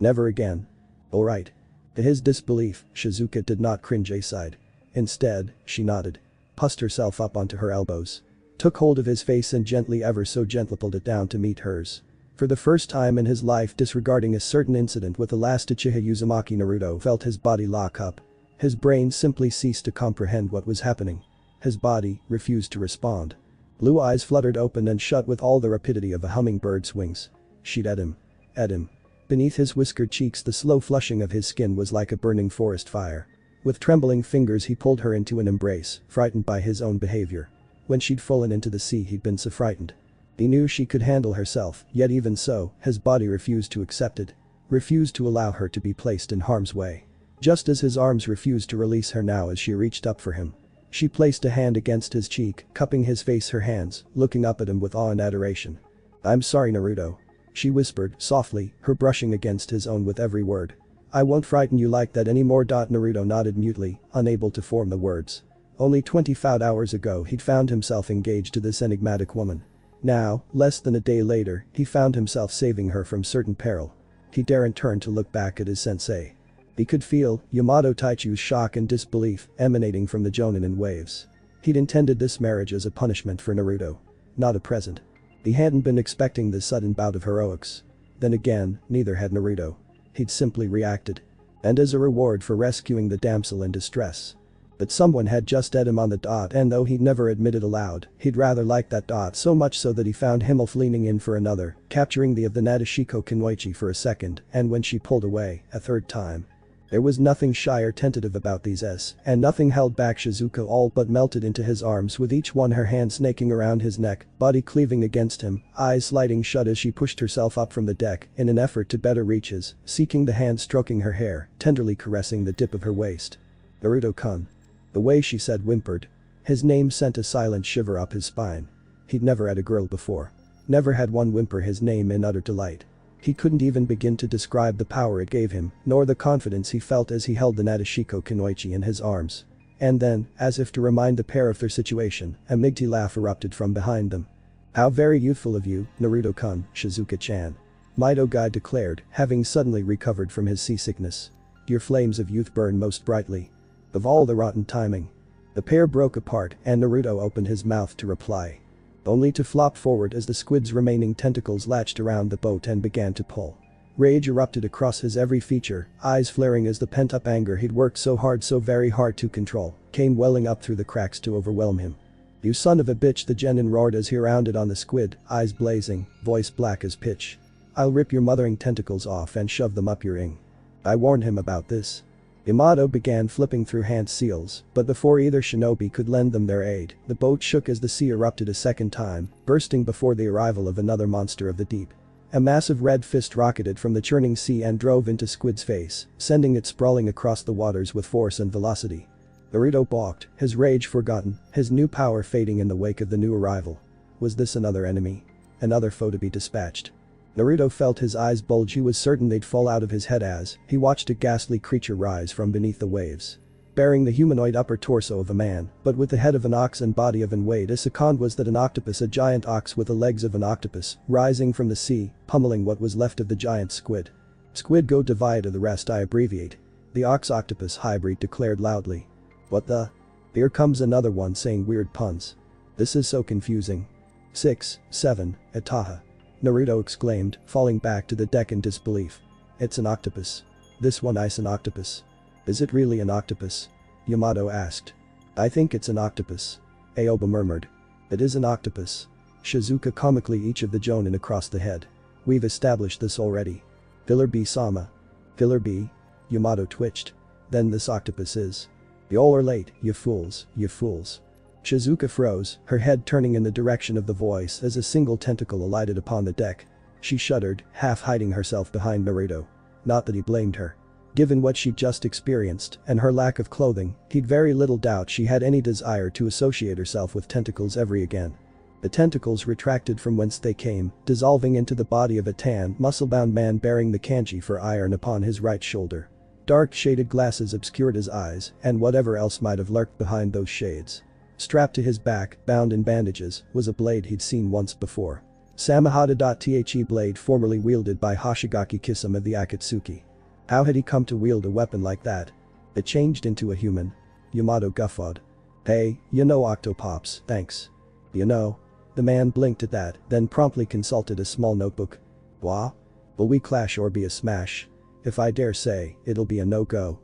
Never again." "Alright." To his disbelief, Shizuka did not cringe aside. Instead, she nodded. Pussed herself up onto her elbows. Took hold of his face and gently, ever so gently, pulled it down to meet hers. For the first time in his life, disregarding a certain incident with the last Uchiha Uzumaki, Naruto felt his body lock up. His brain simply ceased to comprehend what was happening. His body refused to respond. Blue eyes fluttered open and shut with all the rapidity of a hummingbird's wings. She'd at him. At him. Beneath his whiskered cheeks, the slow flushing of his skin was like a burning forest fire. With trembling fingers he pulled her into an embrace, frightened by his own behavior. When she'd fallen into the sea, he'd been so frightened. He knew she could handle herself, yet even so, his body refused to accept it. Refused to allow her to be placed in harm's way. Just as his arms refused to release her now as she reached up for him. She placed a hand against his cheek, cupping his face her hands, looking up at him with awe and adoration. "I'm sorry, Naruto," she whispered, softly, her brushing against his own with every word. "I won't frighten you like that anymore." Naruto nodded mutely, unable to form the words. Only 25 hours ago he'd found himself engaged to this enigmatic woman. Now, less than a day later, he found himself saving her from certain peril. He daren't turn to look back at his sensei. He could feel Yamato Taichu's shock and disbelief emanating from the Jonin in waves. He'd intended this marriage as a punishment for Naruto. Not a present. He hadn't been expecting this sudden bout of heroics. Then again, neither had Naruto. He'd simply reacted. And as a reward for rescuing the damsel in distress. But someone had just at him on the dot, and though he'd never admitted aloud, he'd rather liked that dot so much so that he found himself leaning in for another, capturing the of the Nadeshiko Kunoichi for a second, and when she pulled away, a third time. There was nothing shy or tentative about these and nothing held back Shizuka, all but melted into his arms, with each one her hand snaking around his neck, body cleaving against him, eyes sliding shut as she pushed herself up from the deck in an effort to better reach his, seeking the hand stroking her hair, tenderly caressing the dip of her waist. "Naruto-kun." The way she said whimpered. His name sent a silent shiver up his spine. He'd never had a girl before. Never had one whimper his name in utter delight. He couldn't even begin to describe the power it gave him, nor the confidence he felt as he held the Nadeshiko Kunoichi in his arms. And then, as if to remind the pair of their situation, a migty laugh erupted from behind them. "How very youthful of you, Naruto-kun," Shizuka-chan. Mido Guy declared, having suddenly recovered from his seasickness. "Your flames of youth burn most brightly. Of all the rotten timing." The pair broke apart and Naruto opened his mouth to reply. Only to flop forward as the squid's remaining tentacles latched around the boat and began to pull. Rage erupted across his every feature, eyes flaring as the pent-up anger he'd worked so very hard to control, came welling up through the cracks to overwhelm him. "You son of a bitch," the genin roared as he rounded on the squid, eyes blazing, voice black as pitch. "I'll rip your mothering tentacles off and shove them up your ing." I warned him about this. Yamato began flipping through hand seals, but before either shinobi could lend them their aid, the boat shook as the sea erupted a second time, bursting before the arrival of another monster of the deep. A massive red fist rocketed from the churning sea and drove into Squid's face, sending it sprawling across the waters with force and velocity. Naruto balked, his rage forgotten, his new power fading in the wake of the new arrival. Was this another enemy? Another foe to be dispatched? Naruto felt his eyes bulge. He was certain they'd fall out of his head as he watched a ghastly creature rise from beneath the waves. Bearing the humanoid upper torso of a man, but with the head of an ox and body of an wait. A second was that an octopus, a giant ox with the legs of an octopus, rising from the sea, pummeling what was left of the giant squid. "Squid go divide of the rest I abbreviate." The ox-octopus hybrid declared loudly. "What the? Here comes another one saying weird puns. This is so confusing." 6, 7, Itaha. Naruto exclaimed, falling back to the deck in disbelief. "It's an octopus. This one is an octopus." "Is it really an octopus?" Yamato asked. "I think it's an octopus," Aoba murmured. "It is an octopus." Shizuka comically each of the jonin across the head. "We've established this already." "Filler B-sama." "Filler B?" Yamato twitched. "Then this octopus is." "Y'all are late, you fools, you fools." Shizuka froze, her head turning in the direction of the voice as a single tentacle alighted upon the deck. She shuddered, half hiding herself behind Naruto. Not that he blamed her. Given what she'd just experienced and her lack of clothing, he'd very little doubt she had any desire to associate herself with tentacles ever again. The tentacles retracted from whence they came, dissolving into the body of a tan, muscle-bound man bearing the kanji for iron upon his right shoulder. Dark shaded glasses obscured his eyes and whatever else might have lurked behind those shades. Strapped to his back, bound in bandages, was a blade he'd seen once before. Samahata.The blade formerly wielded by Hoshigaki Kisame of the Akatsuki. How had he come to wield a weapon like that? It changed into a human. Yamato guffawed. Hey, you know Octopops, thanks. You know. The man blinked at that, then promptly consulted a small notebook. Wah? Will we clash or be a smash? If I dare say, it'll be a no-go,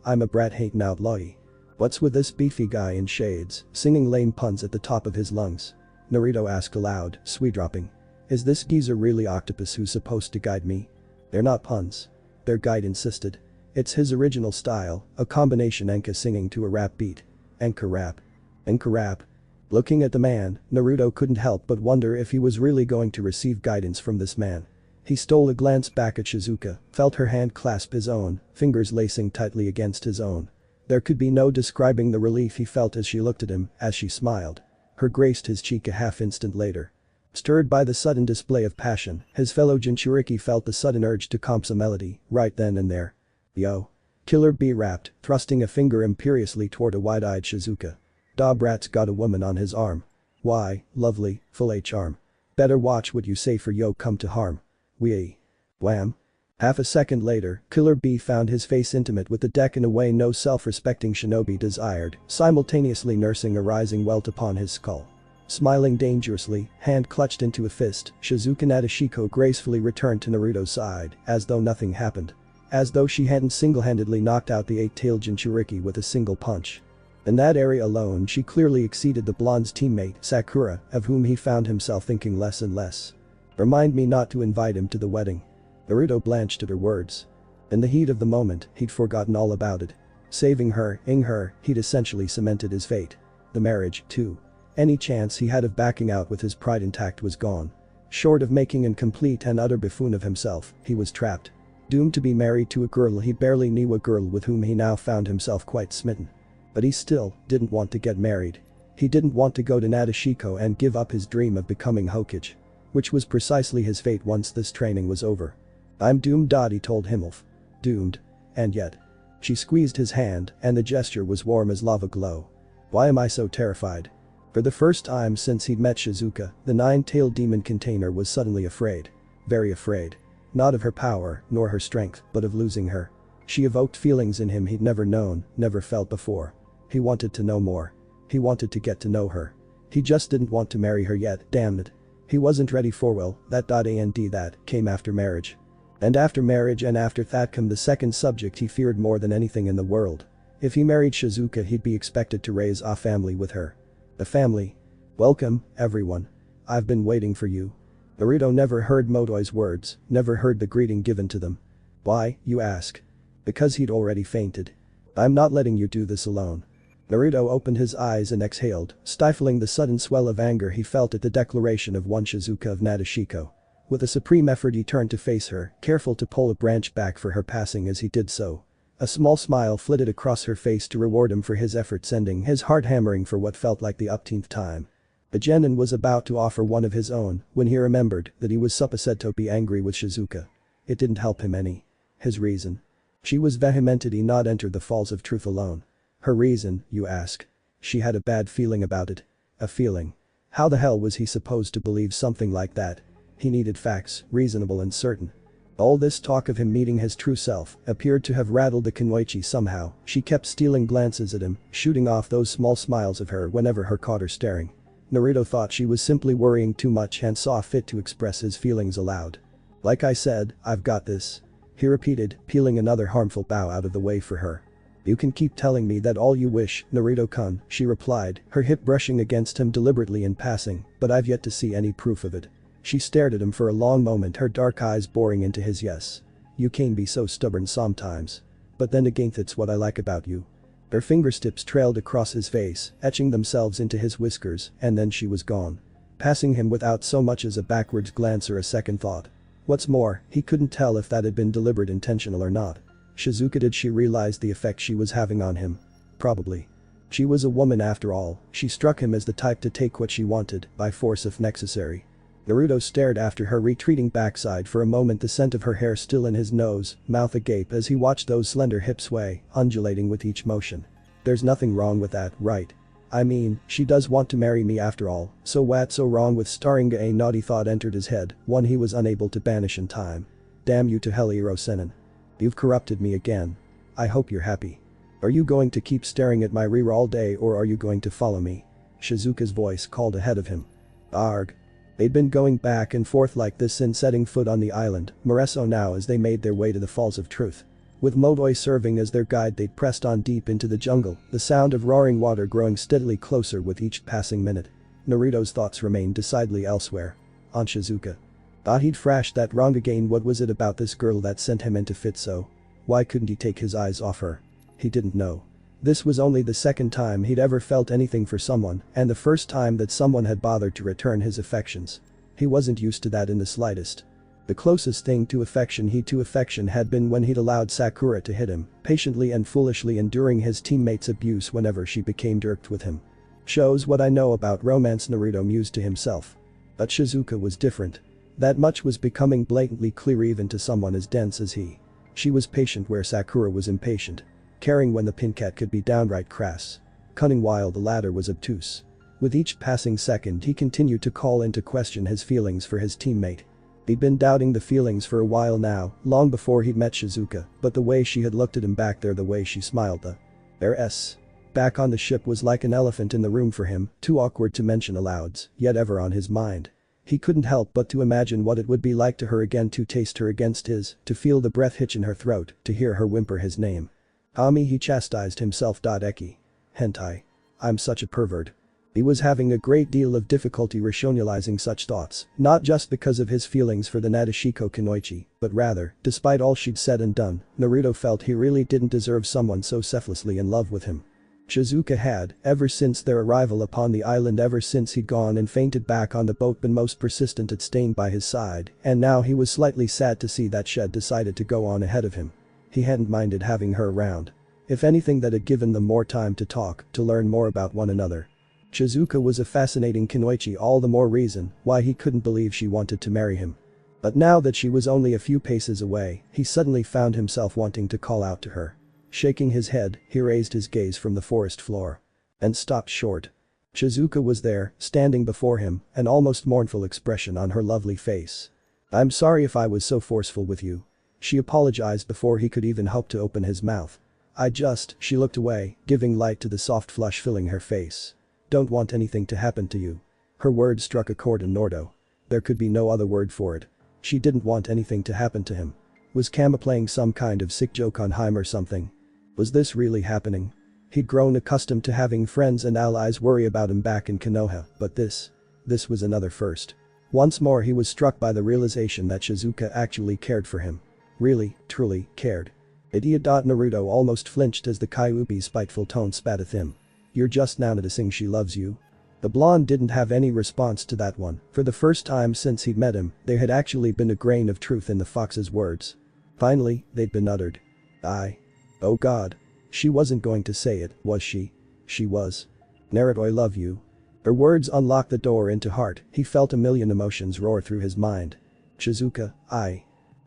I'm a brat-hating outlawy. What's with this beefy guy in shades, singing lame puns at the top of his lungs? Naruto asked aloud, sweet-dropping. Is this geezer really Octopus who's supposed to guide me? They're not puns. Their guide insisted. It's his original style, a combination enka singing to a rap beat. Enka rap. Enka rap. Looking at the man, Naruto couldn't help but wonder if he was really going to receive guidance from this man. He stole a glance back at Shizuka, felt her hand clasp his own, fingers lacing tightly against his own. There could be no describing the relief he felt as she looked at him, as she smiled. Her graced his cheek a half-instant later. Stirred by the sudden display of passion, his fellow Jinchuriki felt the sudden urge to comp some melody, right then and there. Yo. Killer Bee rapped, thrusting a finger imperiously toward a wide-eyed Shizuka. Da brat's got a woman on his arm. Why, lovely, full-H arm. Better watch what you say for yo come to harm. Wee. Wham. Half a second later, Killer Bee found his face intimate with the deck in a way no self-respecting shinobi desired, simultaneously nursing a rising welt upon his skull. Smiling dangerously, hand clutched into a fist, Shizuka Nadeshiko gracefully returned to Naruto's side, as though nothing happened. As though she hadn't single-handedly knocked out the 8-tailed Jinchuriki with a single punch. In that area alone she clearly exceeded the blonde's teammate, Sakura, of whom he found himself thinking less and less. Remind me not to invite him to the wedding. Naruto blanched at her words. In the heat of the moment, he'd forgotten all about it. Saving her, he'd essentially cemented his fate. The marriage, too. Any chance he had of backing out with his pride intact was gone. Short of making a complete and utter buffoon of himself, he was trapped. Doomed to be married to a girl he barely knew, a girl with whom he now found himself quite smitten. But he still didn't want to get married. He didn't want to go to Nadeshiko and give up his dream of becoming Hokage. Which was precisely his fate once this training was over. I'm doomed, he told himself. Doomed. And yet. She squeezed his hand and the gesture was warm as lava glow. Why am I so terrified? For the first time since he'd met Shizuka, the nine-tailed demon container was suddenly afraid. Very afraid. Not of her power, nor her strength, but of losing her. She evoked feelings in him he'd never known, never felt before. He wanted to know more. He wanted to get to know her. He just didn't want to marry her yet, damn it. He wasn't ready for that came after marriage. And after marriage and after that came the second subject he feared more than anything in the world. If he married Shizuka he'd be expected to raise a family with her. The family. Welcome, everyone. I've been waiting for you. Naruto never heard Motoi's words, never heard the greeting given to them. Why, you ask? Because he'd already fainted. I'm not letting you do this alone. Naruto opened his eyes and exhaled, stifling the sudden swell of anger he felt at the declaration of one Shizuka of Nadeshiko. With a supreme effort he turned to face her, careful to pull a branch back for her passing as he did so. A small smile flitted across her face to reward him for his effort, sending his heart hammering for what felt like the upteenth time. The genin was about to offer one of his own when he remembered that he was supposed to be angry with Shizuka. It didn't help him any. His reason. She was vehement. Did he not enter the falls of truth alone? Her reason, you ask? She had a bad feeling about it. A feeling. How the hell was he supposed to believe something like that? He needed facts, reasonable and certain. All this talk of him meeting his true self appeared to have rattled the Kunoichi somehow. She kept stealing glances at him, shooting off those small smiles of her whenever her caught her staring. Naruto thought she was simply worrying too much and saw fit to express his feelings aloud. Like I said, I've got this. He repeated, peeling another harmful bow out of the way for her. You can keep telling me that all you wish, Naruto-kun, she replied, her hip brushing against him deliberately in passing, but I've yet to see any proof of it. She stared at him for a long moment, her dark eyes boring into his. Yes. You can be so stubborn sometimes. But then again that's what I like about you. Her fingertips trailed across his face, etching themselves into his whiskers, and then she was gone. Passing him without so much as a backwards glance or a second thought. What's more, he couldn't tell if that had been deliberate, intentional or not. Shizuka, did she realize the effect she was having on him? Probably. She was a woman after all. She struck him as the type to take what she wanted, by force if necessary. Naruto stared after her retreating backside for a moment, the scent of her hair still in his nose, mouth agape as he watched those slender hips sway, undulating with each motion. There's nothing wrong with that, right? I mean, she does want to marry me after all, so what's so wrong with starring? A naughty thought entered his head, one he was unable to banish in time. Damn you to hell, Iro-senin. You've corrupted me again. I hope you're happy. Are you going to keep staring at my rear all day, or are you going to follow me? Shizuka's voice called ahead of him. Arg. They'd been going back and forth like this since setting foot on the island, more so now as they made their way to the Falls of Truth. With Modoi serving as their guide, they'd pressed on deep into the jungle, the sound of roaring water growing steadily closer with each passing minute. Naruto's thoughts remained decidedly elsewhere. On Shizuka. Thought he'd thrashed that wrong again. What was it about this girl that sent him into fit so? Why couldn't he take his eyes off her? He didn't know. This was only the second time he'd ever felt anything for someone, and the first time that someone had bothered to return his affections. He wasn't used to that in the slightest. The closest thing to affection had been when he'd allowed Sakura to hit him, patiently and foolishly enduring his teammates' abuse whenever she became irked with him. Shows what I know about romance, Naruto mused to himself. But Shizuka was different. That much was becoming blatantly clear even to someone as dense as he. She was patient where Sakura was impatient. Caring when the pincat could be downright crass. Cunning while the latter was obtuse. With each passing second he continued to call into question his feelings for his teammate. He'd been doubting the feelings for a while now, long before he'd met Shizuka, but the way she had looked at him back there, the way she smiled, back on the ship was like an elephant in the room for him, too awkward to mention aloud, yet ever on his mind. He couldn't help but to imagine what it would be like to her again, to taste her against his, to feel the breath hitch in her throat, to hear her whimper his name. Ami, he chastised himself. Eki. Hentai. I'm such a pervert. He was having a great deal of difficulty rationalizing such thoughts, not just because of his feelings for the Nadeshiko Kunoichi, but rather, despite all she'd said and done, Naruto felt he really didn't deserve someone so selflessly in love with him. Shizuka had, ever since their arrival upon the island, ever since he'd gone and fainted back on the boat, been most persistent at staying by his side, and now he was slightly sad to see that she'd decided to go on ahead of him. He hadn't minded having her around. If anything, that had given them more time to talk, to learn more about one another. Shizuka was a fascinating kunoichi, all the more reason why he couldn't believe she wanted to marry him. But now that she was only a few paces away, he suddenly found himself wanting to call out to her. Shaking his head, he raised his gaze from the forest floor. And stopped short. Shizuka was there, standing before him, an almost mournful expression on her lovely face. I'm sorry if I was so forceful with you. She apologized before he could even hope to open his mouth. She looked away, giving light to the soft flush filling her face. Don't want anything to happen to you. Her words struck a chord in Naruto. There could be no other word for it. She didn't want anything to happen to him. Was Kama playing some kind of sick joke on him or something? Was this really happening? He'd grown accustomed to having friends and allies worry about him back in Konoha, but this was another first. Once more he was struck by the realization that Shizuka actually cared for him. Really, truly, cared. Idiot. Naruto almost flinched as the Kyuubi's spiteful tone spat at him. You're just now noticing she loves you? The blonde didn't have any response to that one. For the first time since he'd met him, there had actually been a grain of truth in the fox's words. Finally, they'd been uttered. Oh god. She wasn't going to say it, was she? She was. Naruto, I love you. Her words unlocked the door into heart. He felt a million emotions roar through his mind. Shizuka,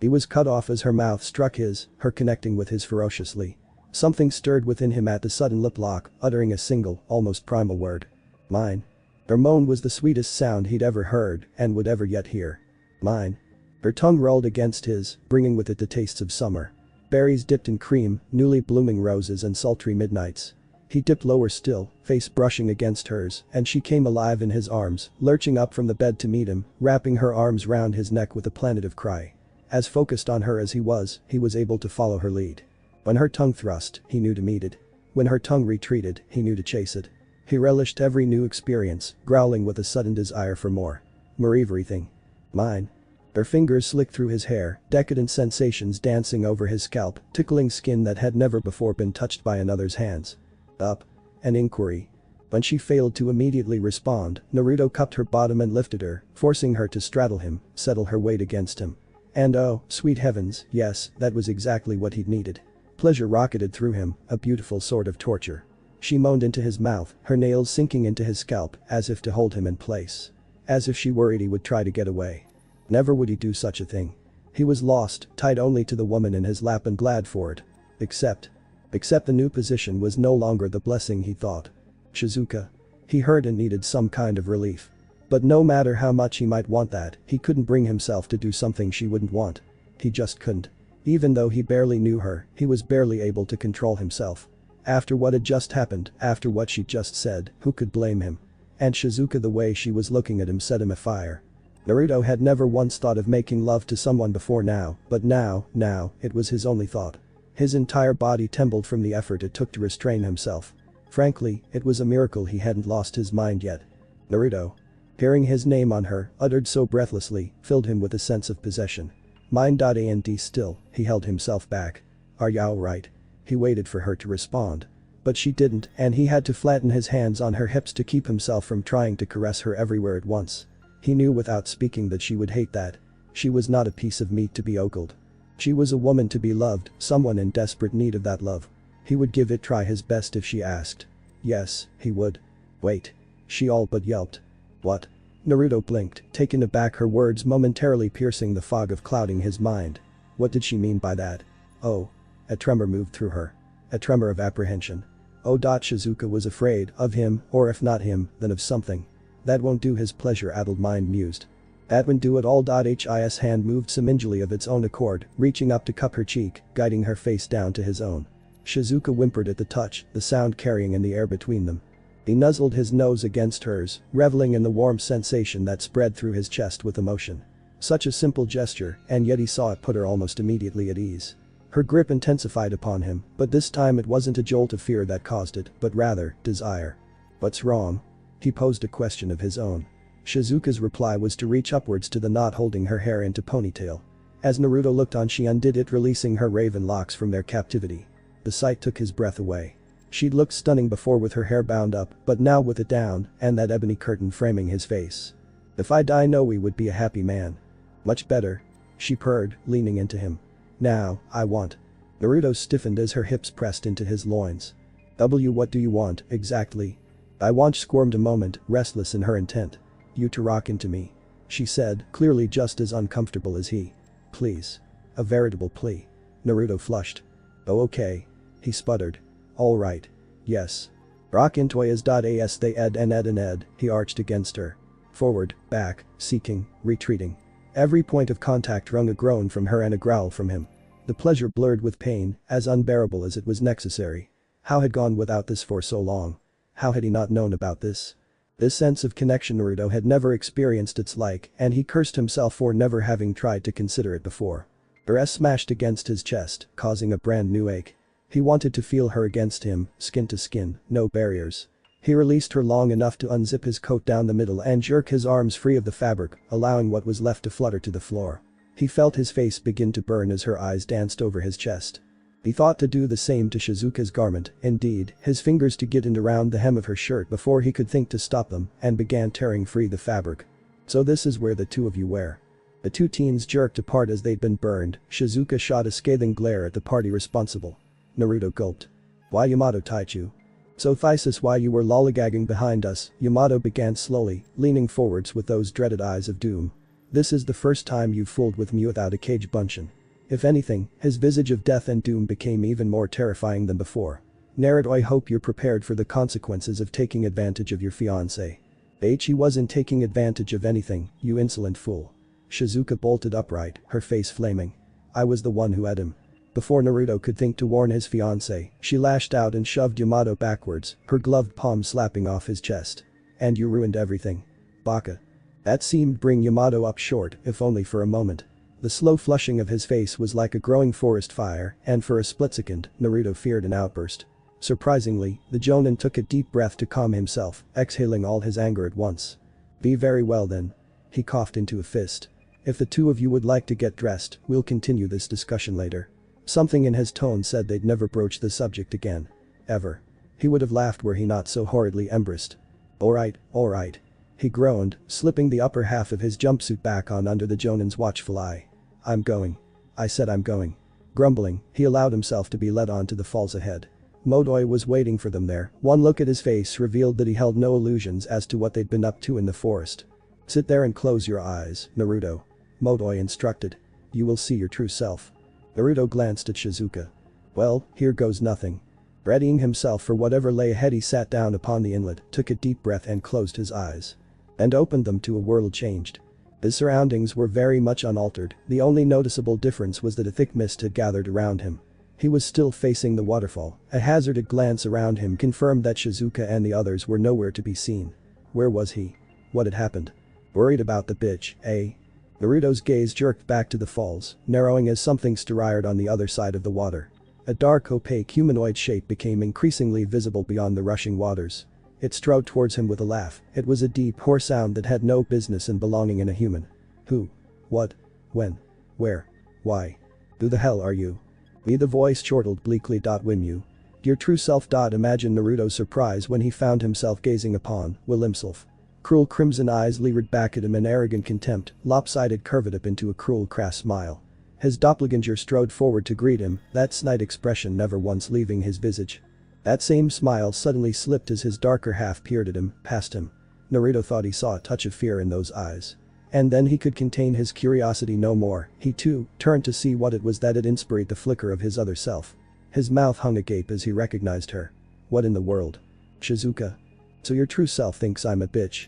He was cut off as her mouth struck his, her connecting with his ferociously. Something stirred within him at the sudden lip lock, uttering a single, almost primal word. Mine. Her moan was the sweetest sound he'd ever heard and would ever yet hear. Mine. Her tongue rolled against his, bringing with it the tastes of summer. Berries dipped in cream, newly blooming roses and sultry midnights. He dipped lower still, face brushing against hers, and she came alive in his arms, lurching up from the bed to meet him, wrapping her arms round his neck with a plaintive cry. As focused on her as he was able to follow her lead. When her tongue thrust, he knew to meet it. When her tongue retreated, he knew to chase it. He relished every new experience, growling with a sudden desire for more. More everything. Mine. Her fingers slicked through his hair, decadent sensations dancing over his scalp, tickling skin that had never before been touched by another's hands. Up. An inquiry. When she failed to immediately respond, Naruto cupped her bottom and lifted her, forcing her to straddle him, settle her weight against him. And oh, sweet heavens, yes, that was exactly what he'd needed. Pleasure rocketed through him, a beautiful sort of torture. She moaned into his mouth, her nails sinking into his scalp, as if to hold him in place. as if she worried he would try to get away. Never would he do such a thing. He was lost, tied only to the woman in his lap and glad for it. Except the new position was no longer the blessing he thought. Shizuka. He hurt and needed some kind of relief. But no matter how much he might want that, he couldn't bring himself to do something she wouldn't want. He just couldn't. Even though he barely knew her, he was barely able to control himself. After what had just happened, after what she'd just said, who could blame him? And Shizuka, the way she was looking at him set him afire. Naruto had never once thought of making love to someone before now, but now, it was his only thought. His entire body trembled from the effort it took to restrain himself. Frankly, it was a miracle he hadn't lost his mind yet. Naruto. Hearing his name on her, uttered so breathlessly, filled him with a sense of possession. Mind.and still, he held himself back. Are ya alright? He waited for her to respond. But she didn't, and he had to flatten his hands on her hips to keep himself from trying to caress her everywhere at once. He knew without speaking that she would hate that. She was not a piece of meat to be ogled. She was a woman to be loved, someone in desperate need of that love. He would give it try his best if she asked. Yes, he would. Wait. She all but yelped. What? Naruto blinked, taken aback, her words momentarily piercing the fog of clouding his mind. What did she mean by that? Oh. A tremor moved through her. A tremor of apprehension. Oh. Shizuka was afraid of him, or if not him, then of something. That won't do, his pleasure-addled mind mused. That won't do at all. His hand moved gingerly of its own accord, reaching up to cup her cheek, guiding her face down to his own. Shizuka whimpered at the touch, the sound carrying in the air between them. He nuzzled his nose against hers, reveling in the warm sensation that spread through his chest with emotion. Such a simple gesture, and yet he saw it put her almost immediately at ease. Her grip intensified upon him, but this time it wasn't a jolt of fear that caused it, but rather, desire. What's wrong? He posed a question of his own. Shizuka's reply was to reach upwards to the knot holding her hair into ponytail. As Naruto looked on, she undid it, releasing her raven locks from their captivity. The sight took his breath away. She'd looked stunning before with her hair bound up, but now with it down, and that ebony curtain framing his face. If I die, no, we would be a happy man. Much better. She purred, leaning into him. Now, I want. Naruto stiffened as her hips pressed into his loins. What do you want, exactly? I want, squirmed a moment, restless in her intent. You to rock into me. She said, clearly just as uncomfortable as he. Please. A veritable plea. Naruto flushed. Oh, okay. He sputtered. Alright. Yes. Rock into as they ed, he arched against her. Forward, back, seeking, retreating. Every point of contact wrung a groan from her and a growl from him. The pleasure blurred with pain, as unbearable as it was necessary. How had gone without this for so long? How had he not known about this? This sense of connection Naruto had never experienced its like, and he cursed himself for never having tried to consider it before. Her ass smashed against his chest, causing a brand new ache. He wanted to feel her against him, skin to skin, no barriers. He released her long enough to unzip his coat down the middle and jerk his arms free of the fabric, allowing what was left to flutter to the floor. He felt his face begin to burn as her eyes danced over his chest. He thought to do the same to Shizuka's garment, indeed, his fingers to get in around the hem of her shirt before he could think to stop them, and began tearing free the fabric. So this is where the two of you were. The two teens jerked apart as they'd been burned. Shizuka shot a scathing glare at the party responsible. Naruto gulped. Why Yamato Taichu? So Thesis, why you were lollygagging behind us, Yamato began slowly, leaning forwards with those dreaded eyes of doom. This is the first time you've fooled with me without a cage bunchin'. If anything, his visage of death and doom became even more terrifying than before. Naruto, I hope you're prepared for the consequences of taking advantage of your fiancé. He wasn't taking advantage of anything, you insolent fool. Shizuka bolted upright, her face flaming. I was the one who had him. Before Naruto could think to warn his fiancé, she lashed out and shoved Yamato backwards, her gloved palm slapping off his chest. And you ruined everything. Baka. That seemed to bring Yamato up short, if only for a moment. The slow flushing of his face was like a growing forest fire, and for a split second, Naruto feared an outburst. Surprisingly, the Jonin took a deep breath to calm himself, exhaling all his anger at once. Be very well then. He coughed into a fist. If the two of you would like to get dressed, we'll continue this discussion later. Something in his tone said they'd never broach the subject again. Ever. He would have laughed were he not so horridly embarrassed. Alright. He groaned, slipping the upper half of his jumpsuit back on under the Jonin's watchful eye. I'm going. I said I'm going. Grumbling, he allowed himself to be led on to the falls ahead. Modoi was waiting for them there. One look at his face revealed that he held no illusions as to what they'd been up to in the forest. Sit there and close your eyes, Naruto. Modoi instructed. You will see your true self. Naruto glanced at Shizuka. Well, here goes nothing. Readying himself for whatever lay ahead, he sat down upon the inlet, took a deep breath and closed his eyes. And opened them to a world changed. His surroundings were very much unaltered, the only noticeable difference was that a thick mist had gathered around him. He was still facing the waterfall. A hazarded glance around him confirmed that Shizuka and the others were nowhere to be seen. Where was he? What had happened? Worried about the bitch, eh? Naruto's gaze jerked back to the falls, narrowing as something stirred on the other side of the water. A dark opaque humanoid shape became increasingly visible beyond the rushing waters. It strode towards him with a laugh. It was a deep, hoarse sound that had no business in belonging in a human. Who? What? When? Where? Why? Who the hell are you? Me, the voice chortled bleakly. When you? Your true self. Imagine Naruto's surprise when he found himself gazing upon Will himself. Cruel crimson eyes leered back at him in arrogant contempt, lopsided curved up into a cruel crass smile. His doppelganger strode forward to greet him, that snide expression never once leaving his visage. That same smile suddenly slipped as his darker half peered at him, past him. Naruto thought he saw a touch of fear in those eyes. And then he could contain his curiosity no more. He too turned to see what it was that had inspired the flicker of his other self. His mouth hung agape as he recognized her. What in the world? Shizuka. So your true self thinks I'm a bitch,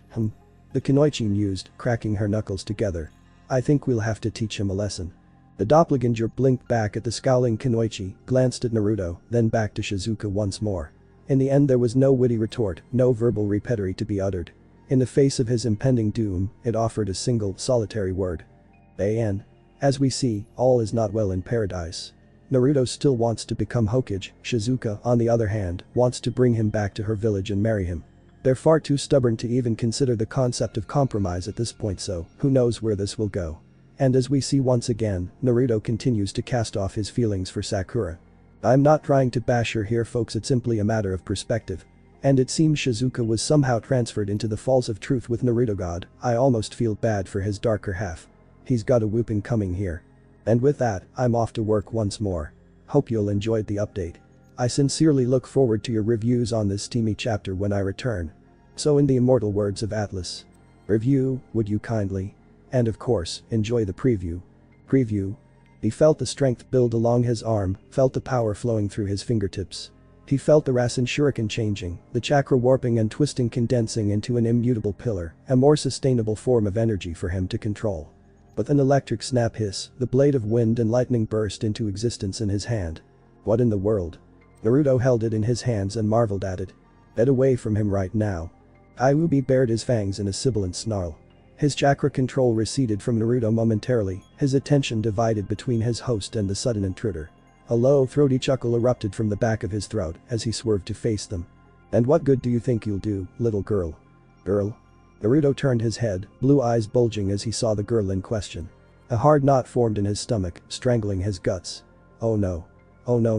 The Kunoichi mused, cracking her knuckles together. I think we'll have to teach him a lesson. The doppelganger blinked back at the scowling Kunoichi, glanced at Naruto, then back to Shizuka once more. In the end there was no witty retort, no verbal repartee to be uttered. In the face of his impending doom, it offered a single, solitary word. An. As we see, all is not well in paradise. Naruto still wants to become Hokage. Shizuka, on the other hand, wants to bring him back to her village and marry him. They're far too stubborn to even consider the concept of compromise at this point, so who knows where this will go. And as we see once again, Naruto continues to cast off his feelings for Sakura. I'm not trying to bash her here folks, it's simply a matter of perspective. And it seems Shizuka was somehow transferred into the Falls of Truth with Naruto. God, I almost feel bad for his darker half. He's got a whooping coming here. And with that, I'm off to work once more. Hope you'll enjoyed the update. I sincerely look forward to your reviews on this steamy chapter when I return. So in the immortal words of Atlas. Review, would you kindly? And of course, enjoy the preview. Preview. He felt the strength build along his arm, felt the power flowing through his fingertips. He felt the Rasen Shuriken changing, the chakra warping and twisting, condensing into an immutable pillar, a more sustainable form of energy for him to control. With an electric snap hiss, the blade of wind and lightning burst into existence in his hand. What in the world? Naruto held it in his hands and marveled at it. Get away from him right now. Iubi bared his fangs in a sibilant snarl. His chakra control receded from Naruto momentarily, his attention divided between his host and the sudden intruder. A low, throaty chuckle erupted from the back of his throat as he swerved to face them. And what good do you think you'll do, little girl? Girl? Naruto turned his head, blue eyes bulging as he saw the girl in question. A hard knot formed in his stomach, strangling his guts. Oh no. Oh no.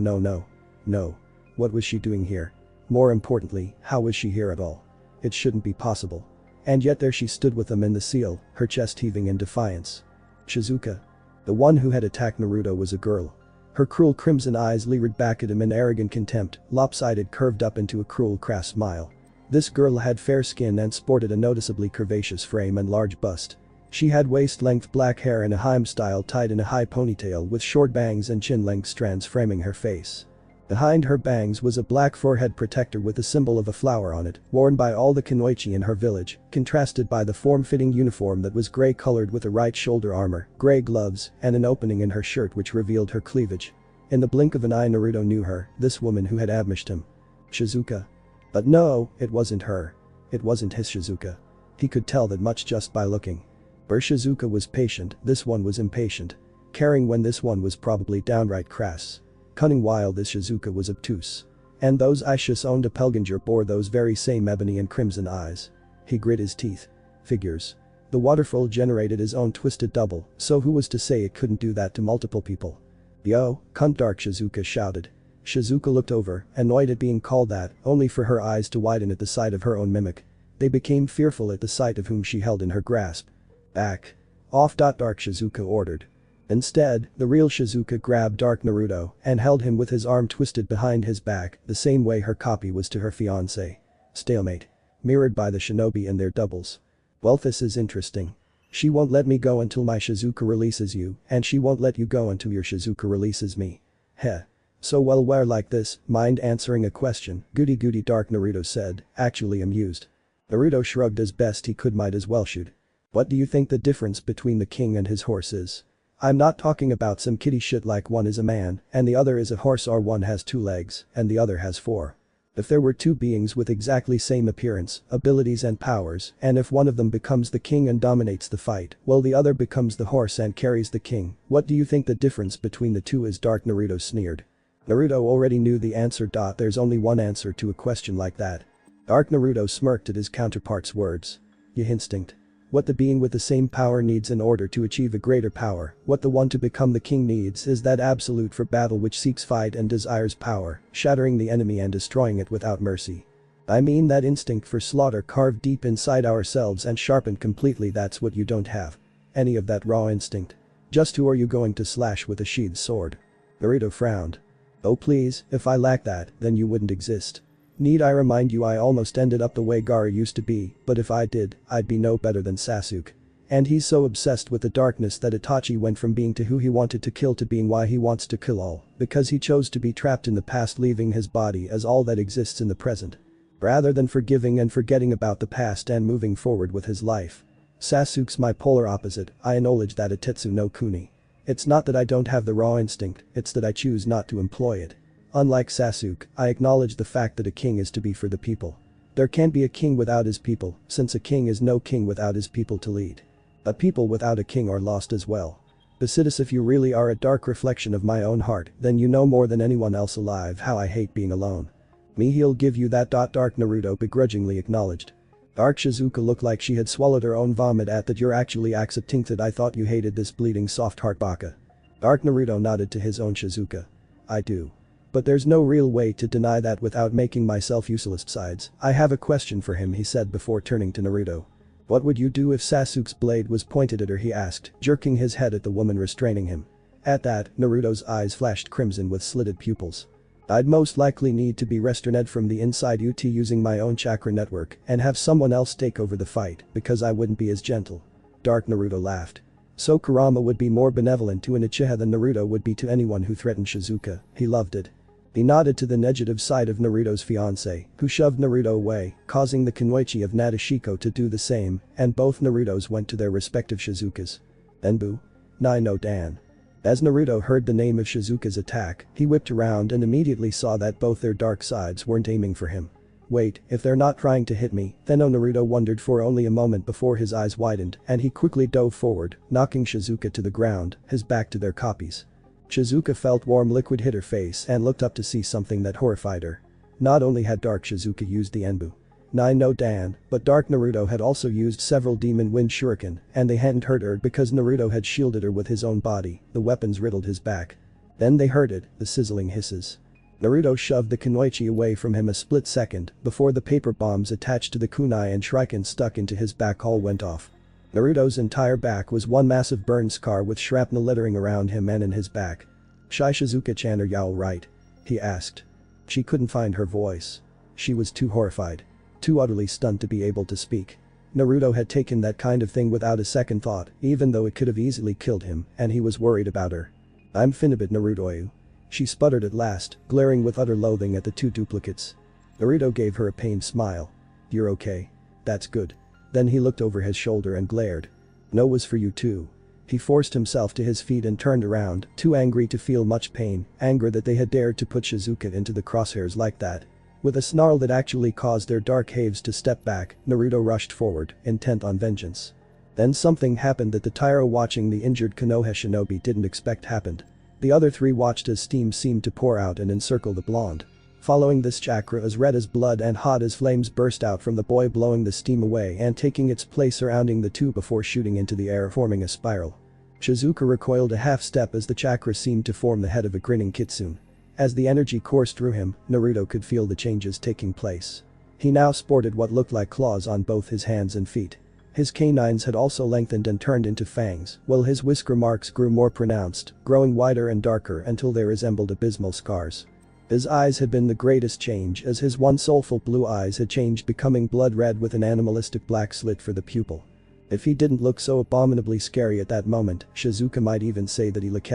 No. What was she doing here? More importantly, how was she here at all? It shouldn't be possible. And yet there she stood with them in the seal, her chest heaving in defiance. Shizuka. The one who had attacked Naruto was a girl. Her cruel crimson eyes leered back at him in arrogant contempt, lopsided curved up into a cruel crass smile. This girl had fair skin and sported a noticeably curvaceous frame and large bust. She had waist-length black hair in a Heim style tied in a high ponytail with short bangs and chin-length strands framing her face. Behind her bangs was a black forehead protector with the symbol of a flower on it, worn by all the Kunoichi in her village, contrasted by the form-fitting uniform that was grey-colored with a right shoulder armor, grey gloves, and an opening in her shirt which revealed her cleavage. In the blink of an eye Naruto knew her, this woman who had ambushed him. Shizuka. But no, it wasn't her. It wasn't his Shizuka. He could tell that much just by looking. Where Shizuka was patient, this one was impatient. Caring when this one was probably downright crass. Cunning while this Shizuka was obtuse. And those Aishas owned Doppelganger bore those very same ebony and crimson eyes. He grit his teeth. Figures. The waterfall generated his own twisted double, so who was to say it couldn't do that to multiple people? Yo, cunt, dark, Shizuka shouted. Shizuka looked over, annoyed at being called that, only for her eyes to widen at the sight of her own mimic. They became fearful at the sight of whom she held in her grasp. Back. Off. Dark Shizuka ordered. Instead, the real Shizuka grabbed Dark Naruto and held him with his arm twisted behind his back, the same way her copy was to her fiancé. Stalemate. Mirrored by the shinobi and their doubles. Well, this is interesting. She won't let me go until my Shizuka releases you, and she won't let you go until your Shizuka releases me. Heh. So well, where like this, mind answering a question, goody goody dark, Naruto said, actually amused. Naruto shrugged as best he could, might as well shoot. What do you think the difference between the king and his horse is? I'm not talking about some kiddie shit like one is a man and the other is a horse, or one has 2 legs and the other has 4. If there were 2 beings with exactly same appearance, abilities and powers, and if one of them becomes the king and dominates the fight, while the other becomes the horse and carries the king, what do you think the difference between the two is? Dark, Naruto sneered. Naruto already knew the answer. There's only one answer to a question like that. Dark, Naruto smirked at his counterpart's words. Your instinct. What the being with the same power needs in order to achieve a greater power, what the one to become the king needs is that absolute for battle which seeks fight and desires power, shattering the enemy and destroying it without mercy. I mean that instinct for slaughter carved deep inside ourselves and sharpened completely. That's what you don't have. Any of that raw instinct. Just who are you going to slash with a sheathed sword? Naruto frowned. Oh please, if I lack that, then you wouldn't exist. Need I remind you I almost ended up the way Gaara used to be, but if I did, I'd be no better than Sasuke. And he's so obsessed with the darkness that Itachi went from being to who he wanted to kill to being why he wants to kill all, because he chose to be trapped in the past, leaving his body as all that exists in the present. Rather than forgiving and forgetting about the past and moving forward with his life. Sasuke's my polar opposite. I acknowledge that Itetsu no Kuni. It's not that I don't have the raw instinct, it's that I choose not to employ it. Unlike Sasuke, I acknowledge the fact that a king is to be for the people. There can't be a king without his people, since a king is no king without his people to lead. A people without a king are lost as well. Besides, if you really are a dark reflection of my own heart, then you know more than anyone else alive how I hate being alone. Me, he'll give you that. Dark, Naruto begrudgingly acknowledged. Dark, Shizuka looked like she had swallowed her own vomit at that. You're actually accepting that. I thought you hated this bleeding soft heart, baka. Dark, Naruto nodded to his own Shizuka. I do. But there's no real way to deny that without making myself useless. Besides, I have a question for him, he said before turning to Naruto. What would you do if Sasuke's blade was pointed at her, he asked, jerking his head at the woman restraining him. At that, Naruto's eyes flashed crimson with slitted pupils. I'd most likely need to be restrained from the inside using my own chakra network and have someone else take over the fight because I wouldn't be as gentle. Dark, Naruto laughed. So Kurama would be more benevolent to an Uchiha than Naruto would be to anyone who threatened Shizuka. He loved it. He nodded to the negative side of Naruto's fiancé, who shoved Naruto away, causing the Kunoichi of Nadeshiko to do the same, and both Narutos went to their respective Shizukas. Enbu? Nai no Dan. As Naruto heard the name of Shizuka's attack, he whipped around and immediately saw that both their dark sides weren't aiming for him. Wait, if they're not trying to hit me, then Naruto wondered for only a moment before his eyes widened and he quickly dove forward, knocking Shizuka to the ground, his back to their copies. Shizuka felt warm liquid hit her face and looked up to see something that horrified her. Not only had Dark Shizuka used the Enbu Nai no Dan, but Dark Naruto had also used several Demon Wind Shuriken, and they hadn't hurt her because Naruto had shielded her with his own body. The weapons riddled his back. Then they heard it, the sizzling hisses. Naruto shoved the Kunoichi away from him a split second before the paper bombs attached to the kunai and shuriken stuck into his back all went off. Naruto's entire back was one massive burn scar with shrapnel littering around him and in his back. Shai Shizuka-chan, are you alright? He asked. She couldn't find her voice. She was too horrified. Too utterly stunned to be able to speak. Naruto had taken that kind of thing without a second thought, even though it could have easily killed him, and he was worried about her. I'm Finibit Naruto. She sputtered at last, glaring with utter loathing at the two duplicates. Naruto gave her a pained smile. You're okay. That's good. Then he looked over his shoulder and glared. No was for you too. He forced himself to his feet and turned around, too angry to feel much pain, anger that they had dared to put Shizuka into the crosshairs like that. With a snarl that actually caused their dark haves to step back, Naruto rushed forward, intent on vengeance. Then something happened that the Taira watching the injured Konoha shinobi didn't expect happened. The other three watched as steam seemed to pour out and encircle the blonde. Following this, chakra as red as blood and hot as flames burst out from the boy, blowing the steam away and taking its place surrounding the two before shooting into the air, forming a spiral. Shizuka recoiled a half step as the chakra seemed to form the head of a grinning kitsune. As the energy coursed through him, Naruto could feel the changes taking place. He now sported what looked like claws on both his hands and feet. His canines had also lengthened and turned into fangs, while his whisker marks grew more pronounced, growing wider and darker until they resembled abysmal scars. His eyes had been the greatest change, as his once soulful blue eyes had changed, becoming blood red with an animalistic black slit for the pupil. If he didn't look so abominably scary at that moment, Shizuka might even say that he looked.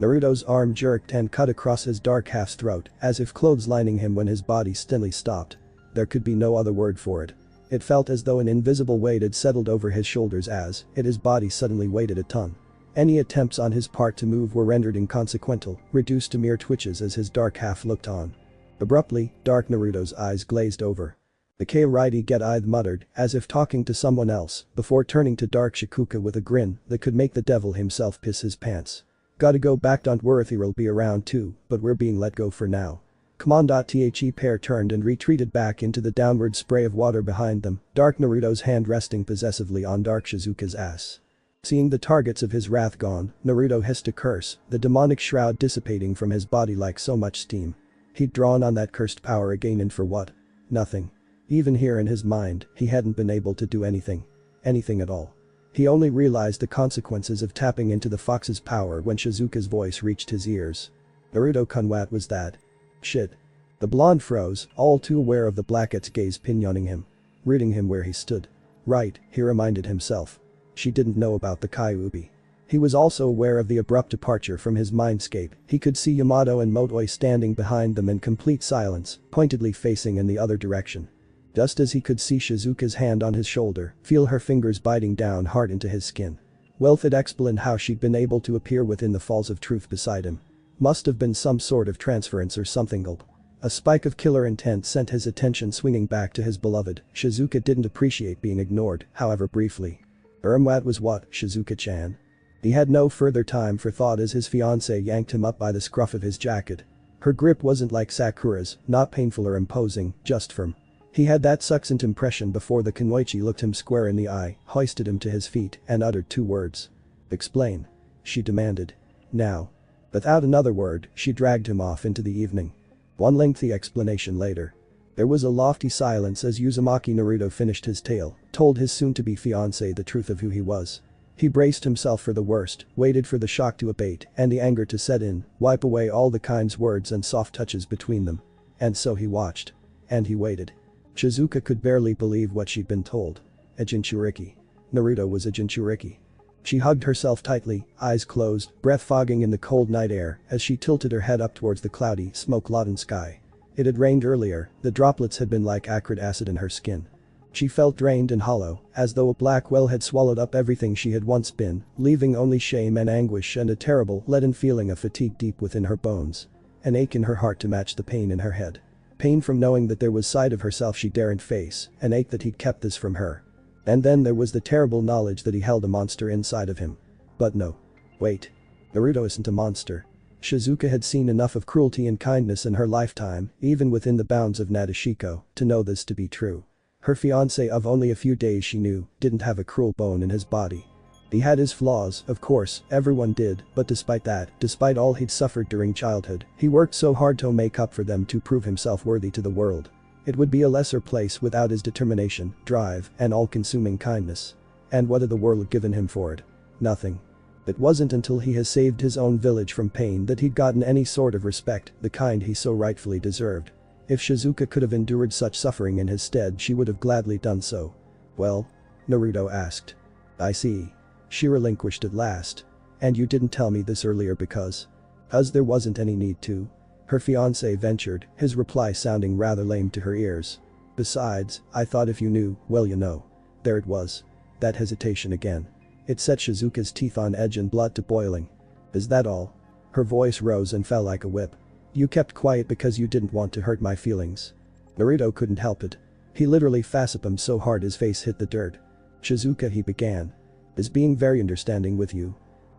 Naruto's arm jerked and cut across his dark half's throat, as if clotheslining him when his body suddenly stopped. There could be no other word for it. It felt as though an invisible weight had settled over his shoulders as his body suddenly weighed a ton. Any attempts on his part to move were rendered inconsequential, reduced to mere twitches as his dark half looked on. Abruptly, Dark Naruto's eyes glazed over. The K-Righty get-eyed muttered, as if talking to someone else, before turning to Dark Shizuka with a grin that could make the devil himself piss his pants. Gotta go back, don't worry, we'll be around too, but we're being let go for now. Come on. The pair turned and retreated back into the downward spray of water behind them, Dark Naruto's hand resting possessively on Dark Shizuka's ass. Seeing the targets of his wrath gone, Naruto hissed a curse, the demonic shroud dissipating from his body like so much steam. He'd drawn on that cursed power again, and for what? Nothing. Even here in his mind, he hadn't been able to do anything. Anything at all. He only realized the consequences of tapping into the fox's power when Shizuka's voice reached his ears. Naruto-kun, what was that? Shit. The blonde froze, all too aware of the blacket's gaze pinyoning him. Reading him where he stood. Right, he reminded himself. She didn't know about the Kyuubi. He was also aware of the abrupt departure from his mindscape. He could see Yamato and Motoi standing behind them in complete silence, pointedly facing in the other direction. Just as he could see Shizuka's hand on his shoulder, feel her fingers biting down hard into his skin. Well, it explained how she'd been able to appear within the falls of truth beside him. Must have been some sort of transference or something. A spike of killer intent sent his attention swinging back to his beloved. Shizuka didn't appreciate being ignored, however briefly. What was what, Shizuka-chan? He had no further time for thought as his fiancée yanked him up by the scruff of his jacket. Her grip wasn't like Sakura's, not painful or imposing, just firm. He had that succinct impression before the Kunoichi looked him square in the eye, hoisted him to his feet, and uttered two words. Explain. She demanded. Now. Without another word, she dragged him off into the evening. One lengthy explanation later. There was a lofty silence as Uzumaki Naruto finished his tale, told his soon-to-be fiancé the truth of who he was. He braced himself for the worst, waited for the shock to abate and the anger to set in, wipe away all the kind words and soft touches between them. And so he watched. And he waited. Shizuka could barely believe what she'd been told. A Jinchuriki. Naruto was a Jinchuriki. She hugged herself tightly, eyes closed, breath fogging in the cold night air as she tilted her head up towards the cloudy, smoke-laden sky. It had rained earlier, the droplets had been like acrid acid in her skin. She felt drained and hollow, as though a black well had swallowed up everything she had once been, leaving only shame and anguish and a terrible, leaden feeling of fatigue deep within her bones. An ache in her heart to match the pain in her head. Pain from knowing that there was side of herself she daren't face, an ache that he'd kept this from her. And then there was the terrible knowledge that he held a monster inside of him. But no. Wait. Naruto isn't a monster. Shizuka had seen enough of cruelty and kindness in her lifetime, even within the bounds of Nadeshiko, to know this to be true. Her fiancé of only a few days, she knew, didn't have a cruel bone in his body. He had his flaws, of course, everyone did, but despite that, despite all he'd suffered during childhood, he worked so hard to make up for them to prove himself worthy to the world. It would be a lesser place without his determination, drive, and all-consuming kindness. And what had the world given him for it? Nothing. It wasn't until he has saved his own village from pain that he'd gotten any sort of respect, the kind he so rightfully deserved. If Shizuka could have endured such suffering in his stead, she would have gladly done so. Well? Naruto asked. I see. She relinquished at last. And you didn't tell me this earlier because there wasn't any need to. Her fiancé ventured, his reply sounding rather lame to her ears. Besides, I thought if you knew, well you know. There it was. That hesitation again. It set Shizuka's teeth on edge and blood to boiling. Is that all? Her voice rose and fell like a whip. You kept quiet because you didn't want to hurt my feelings. Naruto couldn't help it. He literally facepalmed so hard his face hit the dirt. Shizuka, he began. Is being very understanding with you.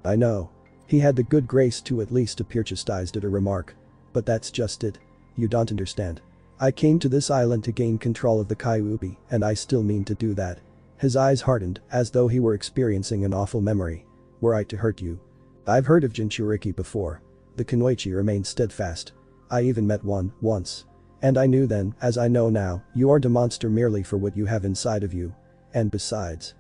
I know. He had the good grace to at least appear chastised at her remark. But that's just it. You don't understand. I came to this island to gain control of the Kyuubi, and I still mean to do that. His eyes hardened, as though he were experiencing an awful memory. Were I to hurt you? I've heard of Jinchuriki before. The Kunoichi remained steadfast. I even met one, once. And I knew then, as I know now, you aren't a monster merely for what you have inside of you. And besides.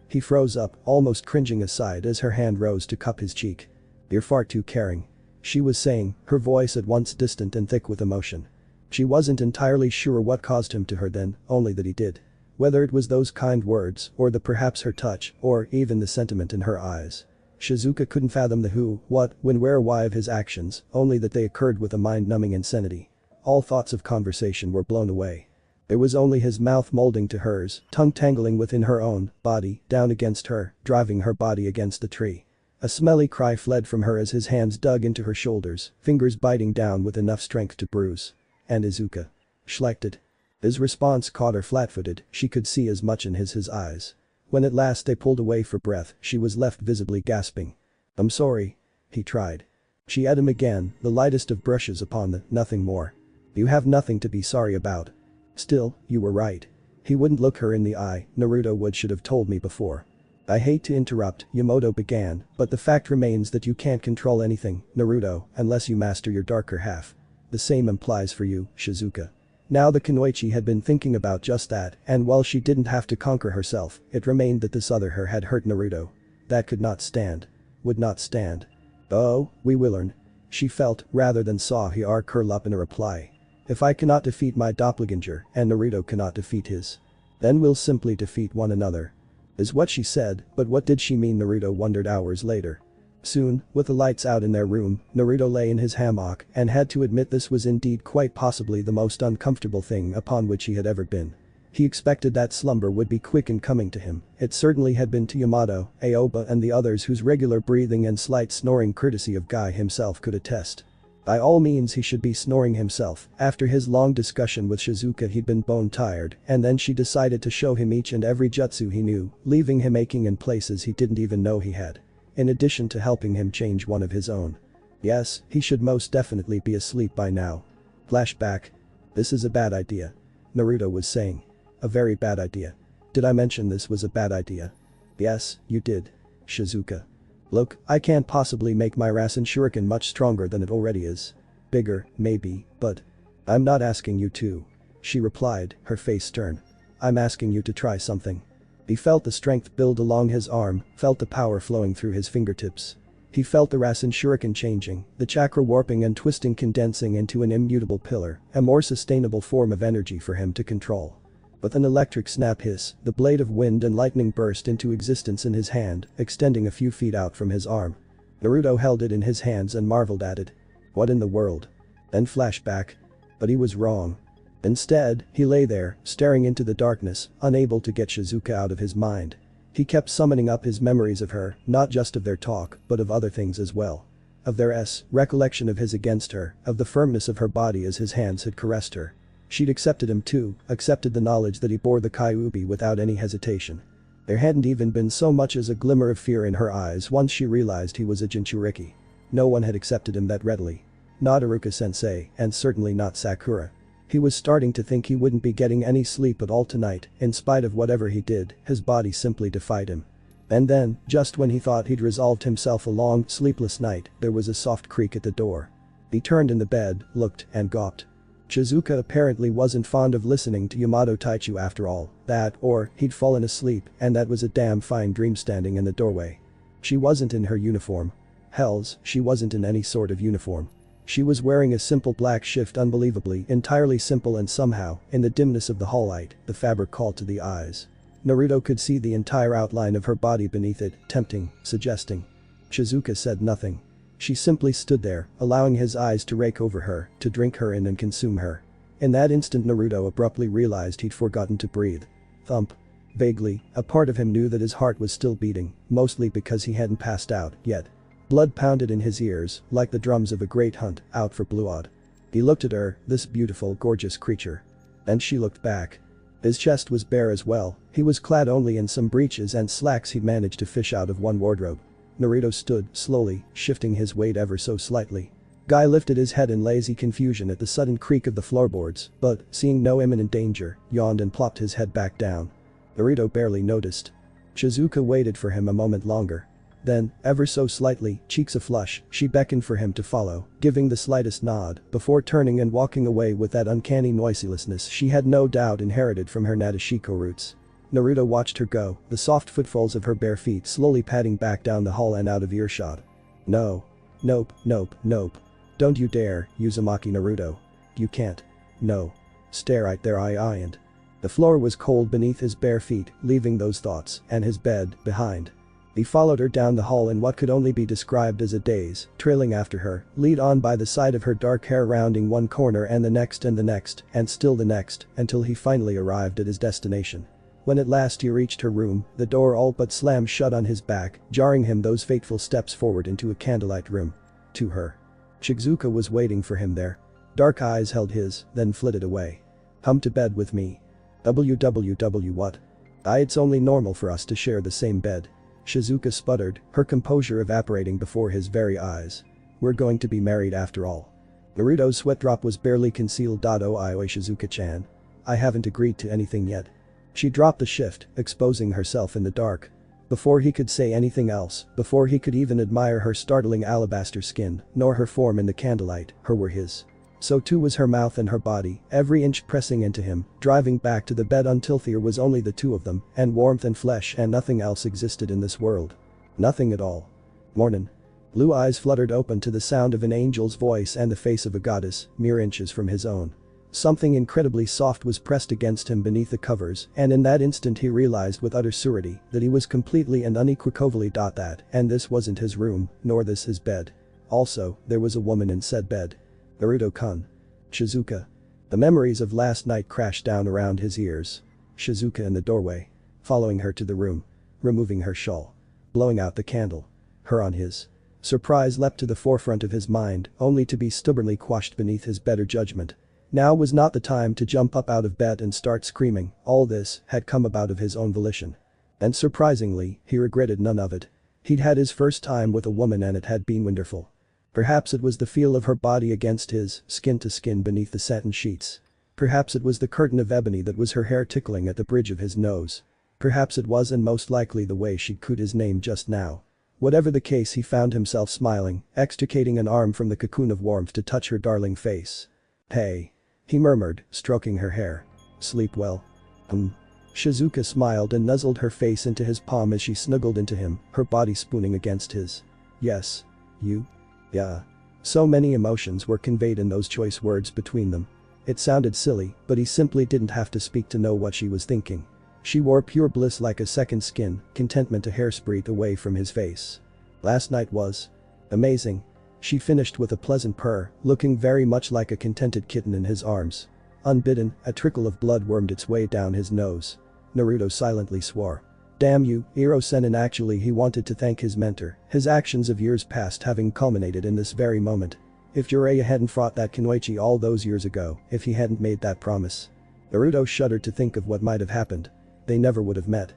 He froze up, almost cringing aside as her hand rose to cup his cheek. You're far too caring. She was saying, her voice at once distant and thick with emotion. She wasn't entirely sure what caused him to her then, only that he did. Whether it was those kind words, or perhaps her touch, or even the sentiment in her eyes. Shizuka couldn't fathom the who, what, when, where, why of his actions, only that they occurred with a mind-numbing insanity. All thoughts of conversation were blown away. There was only his mouth molding to hers, tongue tangling within her own body, down against her, driving her body against the tree. A smelly cry fled from her as his hands dug into her shoulders, fingers biting down with enough strength to bruise. And Izuka. Schlecked. His response caught her flat-footed, she could see as much in his eyes. When at last they pulled away for breath, she was left visibly gasping. "I'm sorry." He tried. She at him again, the lightest of brushes upon the nothing more. "You have nothing to be sorry about. Still, you were right." He wouldn't look her in the eye, Naruto should have told me before. "I hate to interrupt," Yamato began, "but the fact remains that you can't control anything, Naruto, unless you master your darker half. The same implies for you, Shizuka." Now the Kunoichi had been thinking about just that, and while she didn't have to conquer herself, it remained that this other her had hurt Naruto. That could not stand. Would not stand. "Oh, we will learn." She felt, rather than saw Hiar curl up in a reply. "If I cannot defeat my doppelganger, and Naruto cannot defeat his, then we'll simply defeat one another." Is what she said, but what did she mean? Naruto wondered hours later. Soon, with the lights out in their room, Naruto lay in his hammock and had to admit this was indeed quite possibly the most uncomfortable thing upon which he had ever been. He expected that slumber would be quick in coming to him, it certainly had been to Yamato, Aoba and the others whose regular breathing and slight snoring courtesy of Guy himself could attest. By all means he should be snoring himself, after his long discussion with Shizuka he'd been bone tired, and then she decided to show him each and every jutsu he knew, leaving him aching in places he didn't even know he had. In addition to helping him change one of his own. Yes, he should most definitely be asleep by now. Flashback. "This is a bad idea," Naruto was saying. "A very bad idea. Did I mention this was a bad idea?" "Yes, you did. Shizuka. Look, I can't possibly make my Rasen Shuriken much stronger than it already is. Bigger, maybe, but I'm not asking you to," she replied, her face stern. "I'm asking you to try something." He felt the strength build along his arm, felt the power flowing through his fingertips. He felt the Rasen Shuriken changing, the chakra warping and twisting, condensing into an immutable pillar, a more sustainable form of energy for him to control. With an electric snap hiss, the blade of wind and lightning burst into existence in his hand, extending a few feet out from his arm. Naruto held it in his hands and marveled at it. What in the world? Then flashback. But he was wrong. Instead, he lay there, staring into the darkness, unable to get Shizuka out of his mind. He kept summoning up his memories of her, not just of their talk, but of other things as well. Of their recollection of his against her, of the firmness of her body as his hands had caressed her. She'd accepted him too, accepted the knowledge that he bore the Kyuubi without any hesitation. There hadn't even been so much as a glimmer of fear in her eyes once she realized he was a Jinchuriki. No one had accepted him that readily. Not Iruka-sensei, and certainly not Sakura. He was starting to think he wouldn't be getting any sleep at all tonight, in spite of whatever he did, his body simply defied him. And then, just when he thought he'd resolved himself a long, sleepless night, there was a soft creak at the door. He turned in the bed, looked, and gawped. Shizuka apparently wasn't fond of listening to Yamato Taichu after all, that, or he'd fallen asleep, and that was a damn fine dream standing in the doorway. She wasn't in her uniform. Hells, she wasn't in any sort of uniform. She was wearing a simple black shift, unbelievably, entirely simple, and somehow, in the dimness of the hall light, the fabric called to the eyes. Naruto could see the entire outline of her body beneath it, tempting, suggesting. Shizuka said nothing. She simply stood there, allowing his eyes to rake over her, to drink her in and consume her. In that instant Naruto abruptly realized he'd forgotten to breathe. Thump. Vaguely, a part of him knew that his heart was still beating, mostly because he hadn't passed out yet. Blood pounded in his ears, like the drums of a great hunt, out for Bluod. He looked at her, this beautiful, gorgeous creature. And she looked back. His chest was bare as well, he was clad only in some breeches and slacks he'd managed to fish out of one wardrobe. Naruto stood, slowly, shifting his weight ever so slightly. Guy lifted his head in lazy confusion at the sudden creak of the floorboards, but, seeing no imminent danger, yawned and plopped his head back down. Naruto barely noticed. Shizuka waited for him a moment longer. Then, ever so slightly, cheeks aflush, she beckoned for him to follow, giving the slightest nod, before turning and walking away with that uncanny noiselessness she had no doubt inherited from her Nadeshiko roots. Naruto watched her go, the soft footfalls of her bare feet slowly padding back down the hall and out of earshot. No. Nope, nope, nope. Don't you dare, Uzumaki Naruto. You can't. No. Stare right there, I and The floor was cold beneath his bare feet, leaving those thoughts and his bed behind. He followed her down the hall in what could only be described as a daze, trailing after her, lead on by the side of her dark hair rounding one corner and the next and still the next, until he finally arrived at his destination. When at last he reached her room, the door all but slammed shut on his back, jarring him those fateful steps forward into a candlelight room. To her. Shizuka was waiting for him there. Dark eyes held his, then flitted away. "Come to bed with me." "WWW what?" It's only normal for us to share the same bed." Shizuka sputtered, her composure evaporating before his very eyes. "We're going to be married after all." Naruto's sweat drop was barely concealed. "Oi Shizuka-chan. I haven't agreed to anything yet." She dropped the shift, exposing herself in the dark. Before he could say anything else, before he could even admire her startling alabaster skin, nor her form in the candlelight, her were his. So too was her mouth and her body, every inch pressing into him, driving back to the bed until there was only the two of them, and warmth and flesh and nothing else existed in this world. Nothing at all. "Mornin'." Blue eyes fluttered open to the sound of an angel's voice and the face of a goddess, mere inches from his own. Something incredibly soft was pressed against him beneath the covers, and in that instant he realized with utter surety that he was completely and unequivocally that, and this wasn't his room, nor this his bed. Also, there was a woman in said bed. Naruto-kun. Shizuka. The memories of last night crashed down around his ears. Shizuka in the doorway. Following her to the room. Removing her shawl. Blowing out the candle. Her on his. Surprise leapt to the forefront of his mind, only to be stubbornly quashed beneath his better judgment. Now was not the time to jump up out of bed and start screaming. All this had come about of his own volition. And surprisingly, he regretted none of it. He'd had his first time with a woman and it had been wonderful. Perhaps it was the feel of her body against his, skin to skin beneath the satin sheets. Perhaps it was the curtain of ebony that was her hair tickling at the bridge of his nose. Perhaps it was, and most likely, the way she cooed his name just now. Whatever the case, he found himself smiling, extricating an arm from the cocoon of warmth to touch her darling face. "Hey." He murmured, stroking her hair. "Sleep well?" Shizuka smiled and nuzzled her face into his palm as she snuggled into him, her body spooning against his. "Yes. You?" "Yeah." So many emotions were conveyed in those choice words between them. It sounded silly, but he simply didn't have to speak to know what she was thinking. She wore pure bliss like a second skin, contentment a hair's breadth away from his face. "Last night was amazing." She finished with a pleasant purr, looking very much like a contented kitten in his arms. Unbidden, a trickle of blood wormed its way down his nose. Naruto silently swore. "Damn you, Iro-sen." Actually he wanted to thank his mentor, his actions of years past having culminated in this very moment. If Jiraiya hadn't fought that Kunoichi all those years ago, if he hadn't made that promise. Naruto shuddered to think of what might have happened. They never would have met.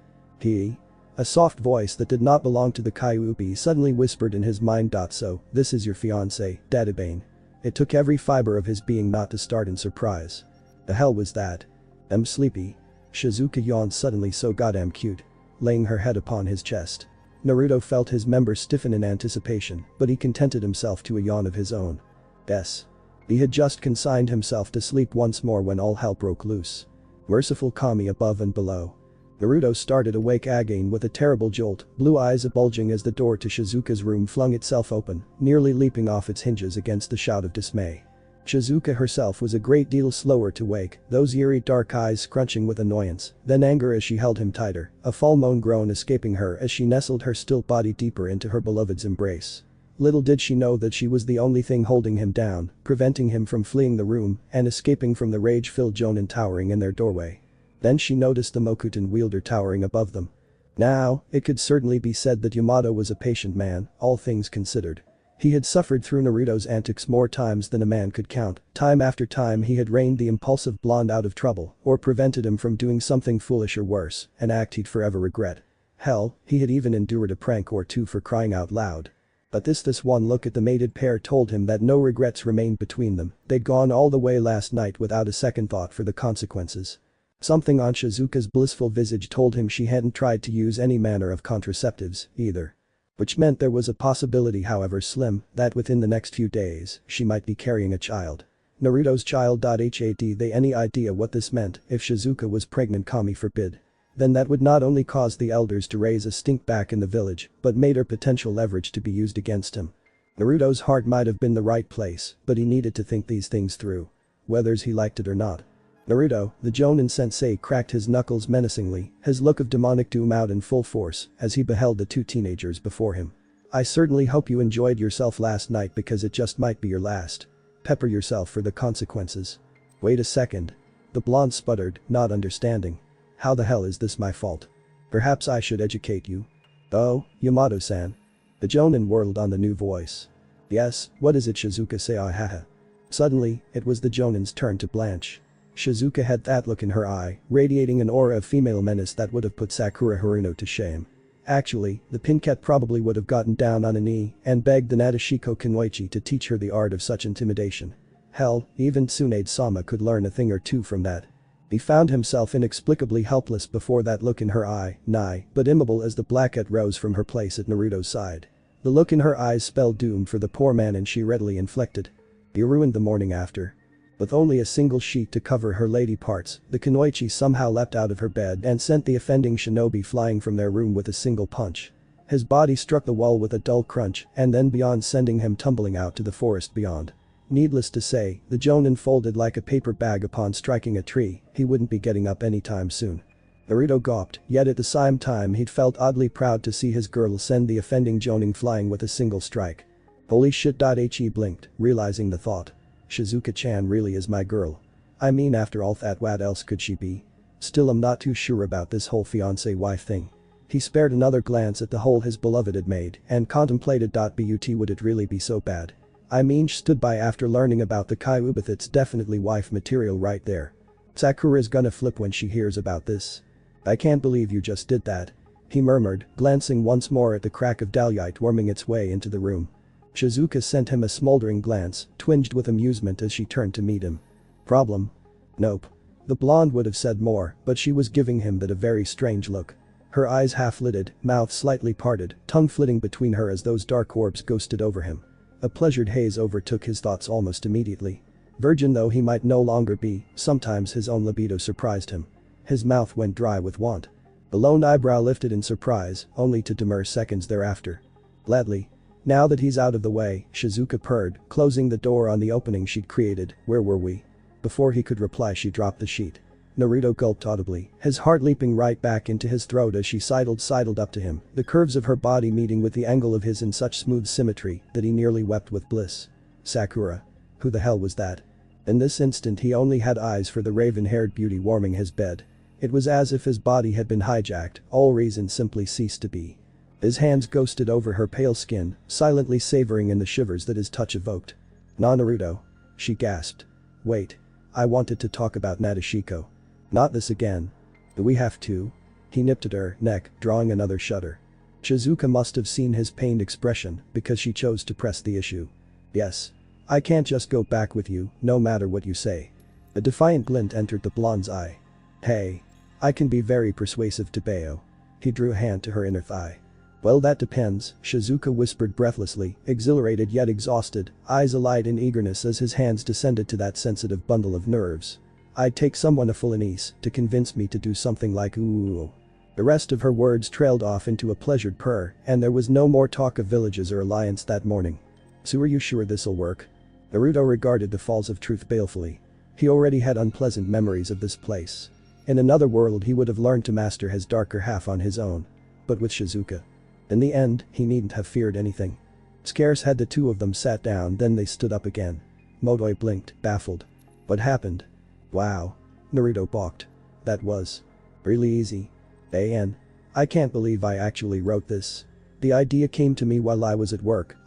A soft voice that did not belong to the Kyuubi suddenly whispered in his mind. "So, this is your fiancé, Dadabane." It took every fiber of his being not to start in surprise. The hell was that? "I'm sleepy." Shizuka yawned suddenly, so goddamn cute. Laying her head upon his chest. Naruto felt his members stiffen in anticipation, but he contented himself to a yawn of his own. Yes. He had just consigned himself to sleep once more when all hell broke loose. Merciful Kami above and below. Naruto started awake again with a terrible jolt, blue eyes bulging as the door to Shizuka's room flung itself open, nearly leaping off its hinges against a shout of dismay. Shizuka herself was a great deal slower to wake, those eerie dark eyes scrunching with annoyance, then anger as she held him tighter, a full moan groan escaping her as she nestled her still body deeper into her beloved's embrace. Little did she know that she was the only thing holding him down, preventing him from fleeing the room and escaping from the rage-filled Jonin towering in their doorway. Then she noticed the Mokuton wielder towering above them. Now, it could certainly be said that Yamato was a patient man, all things considered. He had suffered through Naruto's antics more times than a man could count. Time after time he had reined the impulsive blonde out of trouble or prevented him from doing something foolish or worse, an act he'd forever regret. Hell, he had even endured a prank or two, for crying out loud. But this one look at the mated pair told him that no regrets remained between them. They'd gone all the way last night without a second thought for the consequences. Something on Shizuka's blissful visage told him she hadn't tried to use any manner of contraceptives, either. Which meant there was a possibility, however slim, that within the next few days, she might be carrying a child. Naruto's child. Had they any idea what this meant? If Shizuka was pregnant, Kami forbid. Then that would not only cause the elders to raise a stink back in the village, but made her potential leverage to be used against him. Naruto's heart might have been the right place, but he needed to think these things through. Whether he liked it or not. Naruto, the Jonin sensei cracked his knuckles menacingly, his look of demonic doom out in full force as he beheld the two teenagers before him. I certainly hope you enjoyed yourself last night because it just might be your last. Pepper yourself for the consequences. Wait a second. The blonde sputtered, not understanding. How the hell is this my fault? Perhaps I should educate you. Oh, Yamato-san. The Jonin whirled on the new voice. Yes, what is it, Shizuka say, ah haha. Suddenly, it was the Jonin's turn to blanch. Shizuka had that look in her eye, radiating an aura of female menace that would have put Sakura Haruno to shame. Actually, the Pinket probably would have gotten down on a knee and begged the Nadeshiko Kunoichi to teach her the art of such intimidation. Hell, even Tsunade-sama could learn a thing or two from that. He found himself inexplicably helpless before that look in her eye, nigh, but immobile as the Blackette rose from her place at Naruto's side. The look in her eyes spelled doom for the poor man and she readily inflicted. He ruined the morning after. With only a single sheet to cover her lady parts, the Kunoichi somehow leapt out of her bed and sent the offending shinobi flying from their room with a single punch. His body struck the wall with a dull crunch and then beyond sending him tumbling out to the forest beyond. Needless to say, the Jonin folded like a paper bag upon striking a tree, he wouldn't be getting up anytime soon. Naruto gawped, yet at the same time he'd felt oddly proud to see his girl send the offending Jonin flying with a single strike. Holy shit. He blinked, realizing the thought. Shizuka-chan really is my girl. I mean, after all that, what else could she be? Still, I'm not too sure about this whole fiancé-wife thing. He spared another glance at the hole his beloved had made and contemplated. But would it really be so bad? I mean, she stood by after learning about the Kyuubi, it's definitely wife material right there. Sakura's gonna flip when she hears about this. I can't believe you just did that. He murmured, glancing once more at the crack of daylight worming its way into the room. Shizuka sent him a smoldering glance, twinged with amusement as she turned to meet him. Problem? Nope. The blonde would have said more, but she was giving him that a very strange look. Her eyes half-lidded, mouth slightly parted, tongue flitting between her as those dark orbs ghosted over him. A pleasured haze overtook his thoughts almost immediately. Virgin though he might no longer be, sometimes his own libido surprised him. His mouth went dry with want. The lone eyebrow lifted in surprise, only to demur seconds thereafter. Gladly. Now that he's out of the way, Shizuka purred, closing the door on the opening she'd created. Where were we? Before he could reply, she dropped the sheet. Naruto gulped audibly, his heart leaping right back into his throat as she sidled up to him, the curves of her body meeting with the angle of his in such smooth symmetry that he nearly wept with bliss. Sakura. Who the hell was that? In this instant he only had eyes for the raven-haired beauty warming his bed. It was as if his body had been hijacked, all reason simply ceased to be. His hands ghosted over her pale skin, silently savoring in the shivers that his touch evoked. "Nah, Naruto." She gasped. "Wait. I wanted to talk about Nadeshiko." "Not this again." "Do we have to?" He nipped at her neck, drawing another shudder. Shizuka must have seen his pained expression because she chose to press the issue. "Yes. I can't just go back with you, no matter what you say." A defiant glint entered the blonde's eye. "Hey. I can be very persuasive to Bayo." He drew a hand to her inner thigh. "Well, that depends," Shizuka whispered breathlessly, exhilarated yet exhausted, eyes alight in eagerness as his hands descended to that sensitive bundle of nerves. "I'd take someone a full anise to convince me to do something like ooh." The rest of her words trailed off into a pleasured purr, and there was no more talk of villages or alliance that morning. "So are you sure this'll work?" Naruto regarded the Falls of Truth balefully. He already had unpleasant memories of this place. In another world he would have learned to master his darker half on his own. But with Shizuka. In the end, he needn't have feared anything. Scarce had the two of them sat down, then they stood up again. Modoi blinked, baffled. "What happened?" "Wow." Naruto balked. "That was really easy. I can't believe I actually wrote this. The idea came to me while I was at work.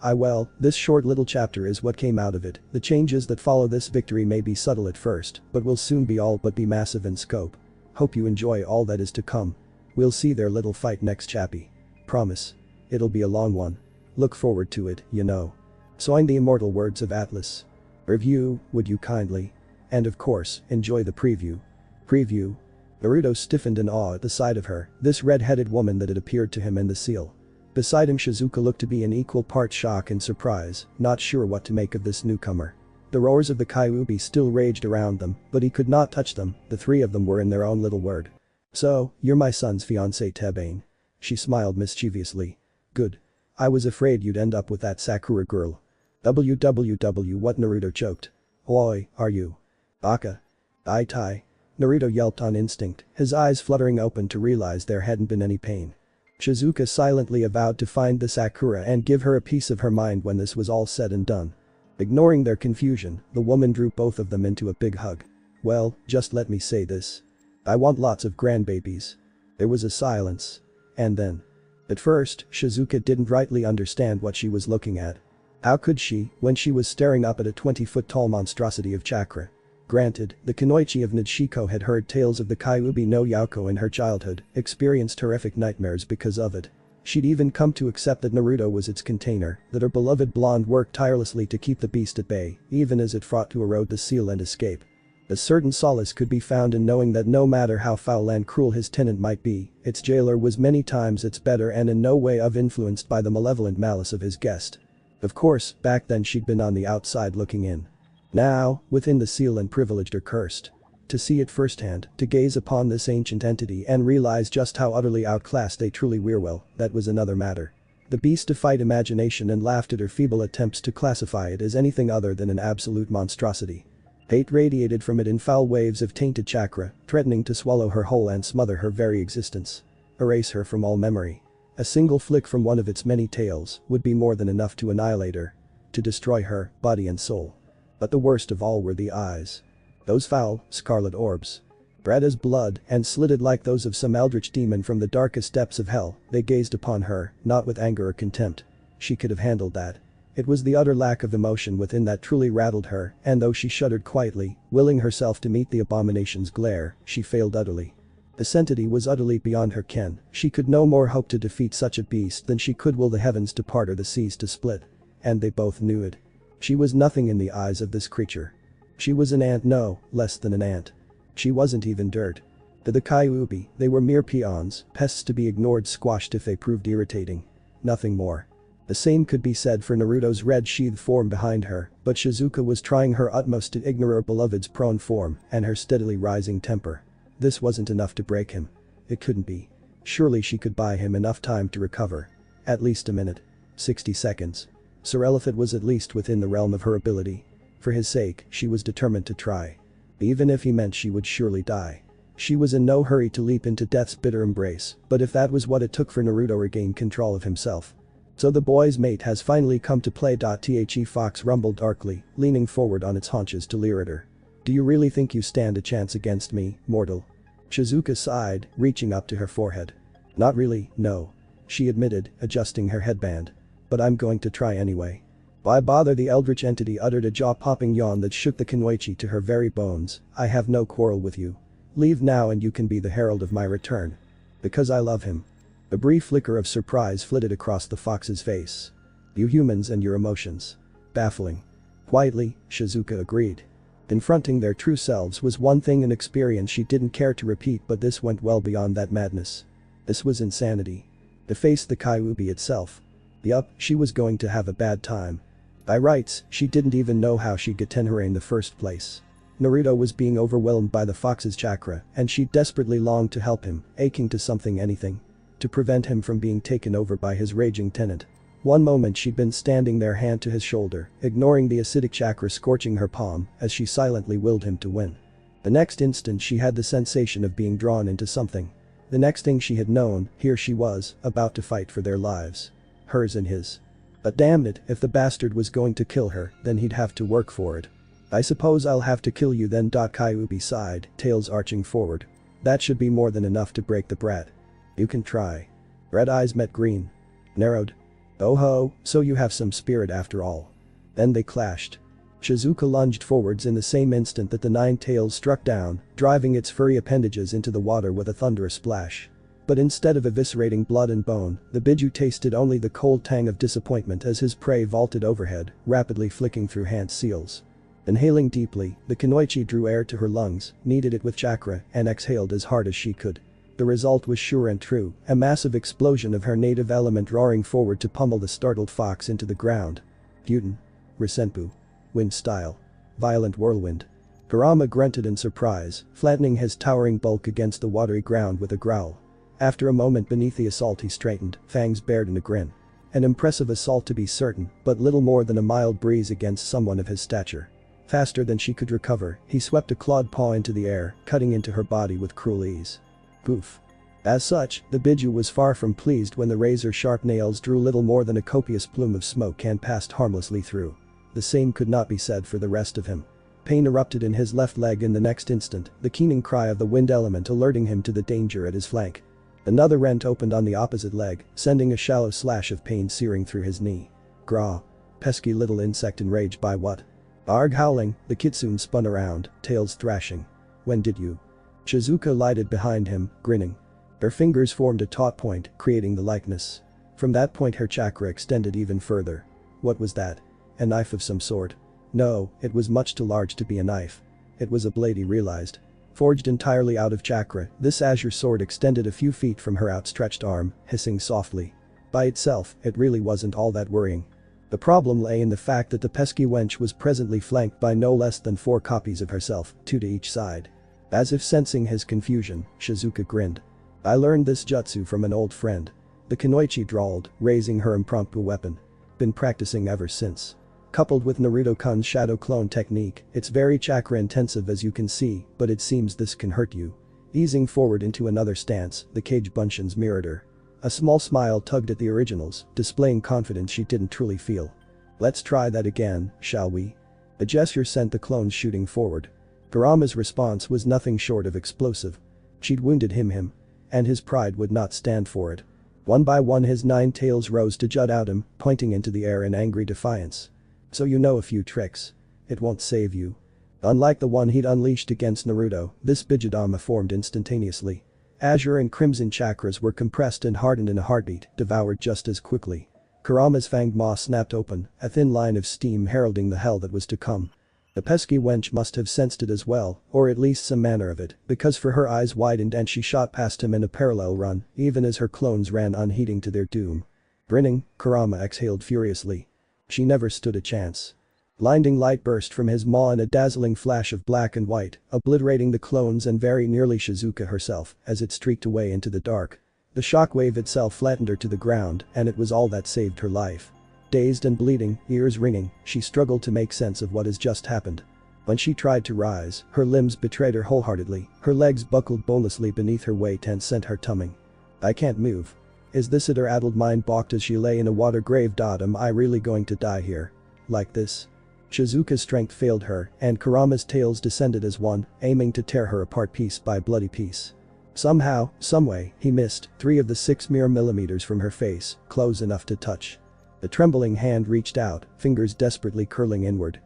This short little chapter is what came out of it. The changes that follow this victory may be subtle at first, but will soon be massive in scope. Hope you enjoy all that is to come. We'll see their little fight next chappie. Promise. It'll be a long one. Look forward to it, you know." Soin the immortal words of Atlas. "Review, would you kindly? And of course, enjoy the preview." Preview? Naruto stiffened in awe at the sight of her, this red-headed woman that had appeared to him in the seal. Beside him, Shizuka looked to be in equal parts shock and surprise, not sure what to make of this newcomer. The roars of the Kyuubi still raged around them, but he could not touch them, the three of them were in their own little world. "So, you're my son's fiancé, Tebane." She smiled mischievously. "Good. I was afraid you'd end up with that Sakura girl." What? Naruto choked. "Oi, are you? Baka. Tai. Naruto yelped on instinct, his eyes fluttering open to realize there hadn't been any pain. Shizuka silently avowed to find the Sakura and give her a piece of her mind when this was all said and done. Ignoring their confusion, the woman drew both of them into a big hug. "Well, just let me say this. I want lots of grandbabies." There was a silence. And then. At first, Shizuka didn't rightly understand what she was looking at. How could she, when she was staring up at a 20-foot-tall monstrosity of chakra? Granted, the kunoichi of Nishiko had heard tales of the Kyuubi no Yauko in her childhood, experienced horrific nightmares because of it. She'd even come to accept that Naruto was its container, that her beloved blonde worked tirelessly to keep the beast at bay, even as it fought to erode the seal and escape. A certain solace could be found in knowing that no matter how foul and cruel his tenant might be, its jailer was many times its better and in no way influenced by the malevolent malice of his guest. Of course, back then she'd been on the outside looking in. Now, within the seal and privileged or cursed. To see it firsthand, to gaze upon this ancient entity and realize just how utterly outclassed they truly were, well, that was another matter. The beast defied imagination and laughed at her feeble attempts to classify it as anything other than an absolute monstrosity. Hate radiated from it in foul waves of tainted chakra, threatening to swallow her whole and smother her very existence. Erase her from all memory. A single flick from one of its many tails would be more than enough to annihilate her. To destroy her, body and soul. But the worst of all were the eyes. Those foul, scarlet orbs. Red as blood and slitted like those of some eldritch demon from the darkest depths of hell, they gazed upon her, not with anger or contempt. She could have handled that. It was the utter lack of emotion within that truly rattled her, and though she shuddered quietly, willing herself to meet the abomination's glare, she failed utterly. This entity was utterly beyond her ken, she could no more hope to defeat such a beast than she could will the heavens to part or the seas to split. And they both knew it. She was nothing in the eyes of this creature. She was an ant, no, less than an ant. She wasn't even dirt. To the Kyuubi, they were mere peons, pests to be ignored, squashed if they proved irritating. Nothing more. The same could be said for Naruto's red-sheathed form behind her, but Shizuka was trying her utmost to ignore her beloved's prone form and her steadily rising temper. This wasn't enough to break him. It couldn't be. Surely she could buy him enough time to recover. At least a minute. 60 seconds. Sorelithid was at least within the realm of her ability. For his sake, she was determined to try. Even if he meant she would surely die. She was in no hurry to leap into death's bitter embrace, but if that was what it took for Naruto to regain control of himself. So the boy's mate has finally come to play. The fox rumbled darkly, leaning forward on its haunches to leer at her. "Do you really think you stand a chance against me, mortal?" Shizuka sighed, reaching up to her forehead. "Not really, no," she admitted, adjusting her headband. "But I'm going to try anyway." "Why bother?" The eldritch entity uttered a jaw-popping yawn that shook the kunoichi to her very bones. "I have no quarrel with you. Leave now and you can be the herald of my return." "Because I love him." A brief flicker of surprise flitted across the fox's face. "You humans and your emotions. Baffling." Quietly, Shizuka agreed. Confronting their true selves was one thing, an experience she didn't care to repeat, but this went well beyond that madness. This was insanity. To face the Kyuubi itself. Yup, she was going to have a bad time. By rights, she didn't even know how she'd get Tenhere in the first place. Naruto was being overwhelmed by the fox's chakra, and she desperately longed to help him, aching to something, anything. To prevent him from being taken over by his raging tenant. One moment she'd been standing there, hand to his shoulder, ignoring the acidic chakra scorching her palm as she silently willed him to win. The next instant she had the sensation of being drawn into something. The next thing she had known, here she was, about to fight for their lives. Hers and his. But damn it, if the bastard was going to kill her, then he'd have to work for it. "I suppose I'll have to kill you then." Kyuubi sighed, tails arching forward. "That should be more than enough to break the brat." "You can try." Red eyes met green. Narrowed. "Oh ho, so you have some spirit after all." Then they clashed. Shizuka lunged forwards in the same instant that the nine tails struck down, driving its furry appendages into the water with a thunderous splash. But instead of eviscerating blood and bone, the Biju tasted only the cold tang of disappointment as his prey vaulted overhead, rapidly flicking through hand seals. Inhaling deeply, the kunoichi drew air to her lungs, kneaded it with chakra, and exhaled as hard as she could. The result was sure and true, a massive explosion of her native element roaring forward to pummel the startled fox into the ground. Gyuten. Risenpu. Wind style. Violent whirlwind. Kurama grunted in surprise, flattening his towering bulk against the watery ground with a growl. After a moment beneath the assault he straightened, fangs bared in a grin. An impressive assault to be certain, but little more than a mild breeze against someone of his stature. Faster than she could recover, he swept a clawed paw into the air, cutting into her body with cruel ease. Poof. As such, the Biju was far from pleased when the razor-sharp nails drew little more than a copious plume of smoke and passed harmlessly through. The same could not be said for the rest of him. Pain erupted in his left leg in the next instant, the keening cry of the wind element alerting him to the danger at his flank. Another rent opened on the opposite leg, sending a shallow slash of pain searing through his knee. Graw. Pesky little insect enraged by what? Arg howling, the kitsune spun around, tails thrashing. When did you? Shizuka lighted behind him, grinning. Her fingers formed a taut point, creating the likeness. From that point her chakra extended even further. What was that? A knife of some sort? No, it was much too large to be a knife. It was a blade, he realized. Forged entirely out of chakra, this azure sword extended a few feet from her outstretched arm, hissing softly. By itself, it really wasn't all that worrying. The problem lay in the fact that the pesky wench was presently flanked by no less than 4 copies of herself, 2 to each side. As if sensing his confusion, Shizuka grinned. I learned this jutsu from an old friend. The kunoichi drawled, raising her impromptu weapon. Been practicing ever since. Coupled with Naruto-kun's shadow clone technique, it's very chakra intensive as you can see, but it seems this can hurt you. Easing forward into another stance, the cage buncheons mirrored her. A small smile tugged at the originals, displaying confidence she didn't truly feel. Let's try that again, shall we? The gesture sent the clones shooting forward. Kurama's response was nothing short of explosive. She'd wounded him, and his pride would not stand for it. One by one his 9 tails rose to jut out him, pointing into the air in angry defiance. So you know a few tricks. It won't save you. Unlike the one he'd unleashed against Naruto, this Bijudama formed instantaneously. Azure and crimson chakras were compressed and hardened in a heartbeat, devoured just as quickly. Kurama's fanged maw snapped open, a thin line of steam heralding the hell that was to come. The pesky wench must have sensed it as well, or at least some manner of it, because for her eyes widened and she shot past him in a parallel run, even as her clones ran unheeding to their doom. Grinning, Kurama exhaled furiously. She never stood a chance. Blinding light burst from his maw in a dazzling flash of black and white, obliterating the clones and very nearly Shizuka herself as it streaked away into the dark. The shockwave itself flattened her to the ground, and it was all that saved her life. Dazed and bleeding, ears ringing, she struggled to make sense of what has just happened. When she tried to rise, her limbs betrayed her wholeheartedly, her legs buckled bonelessly beneath her weight and sent her tumbling. I can't move. Is this it? Her addled mind balked as she lay in a water grave. Am I really going to die here? Like this? Shizuka's strength failed her, and Kurama's tails descended as one, aiming to tear her apart piece by bloody piece. Somehow, someway, he missed 3 of the 6 mere millimeters from her face, close enough to touch. The trembling hand reached out, fingers desperately curling inward.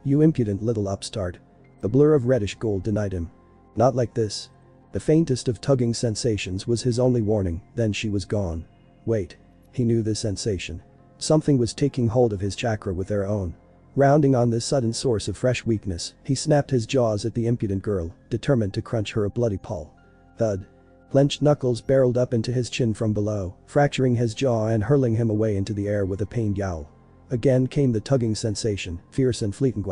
You impudent little upstart. The blur of reddish gold denied him. Not like this. The faintest of tugging sensations was his only warning, then she was gone. Wait. He knew the sensation. Something was taking hold of his chakra with their own. Rounding on this sudden source of fresh weakness, he snapped his jaws at the impudent girl, determined to crunch her a bloody pulp. Thud. Clenched knuckles barreled up into his chin from below, fracturing his jaw and hurling him away into the air with a pained yowl. Again came the tugging sensation, fierce and fleeting.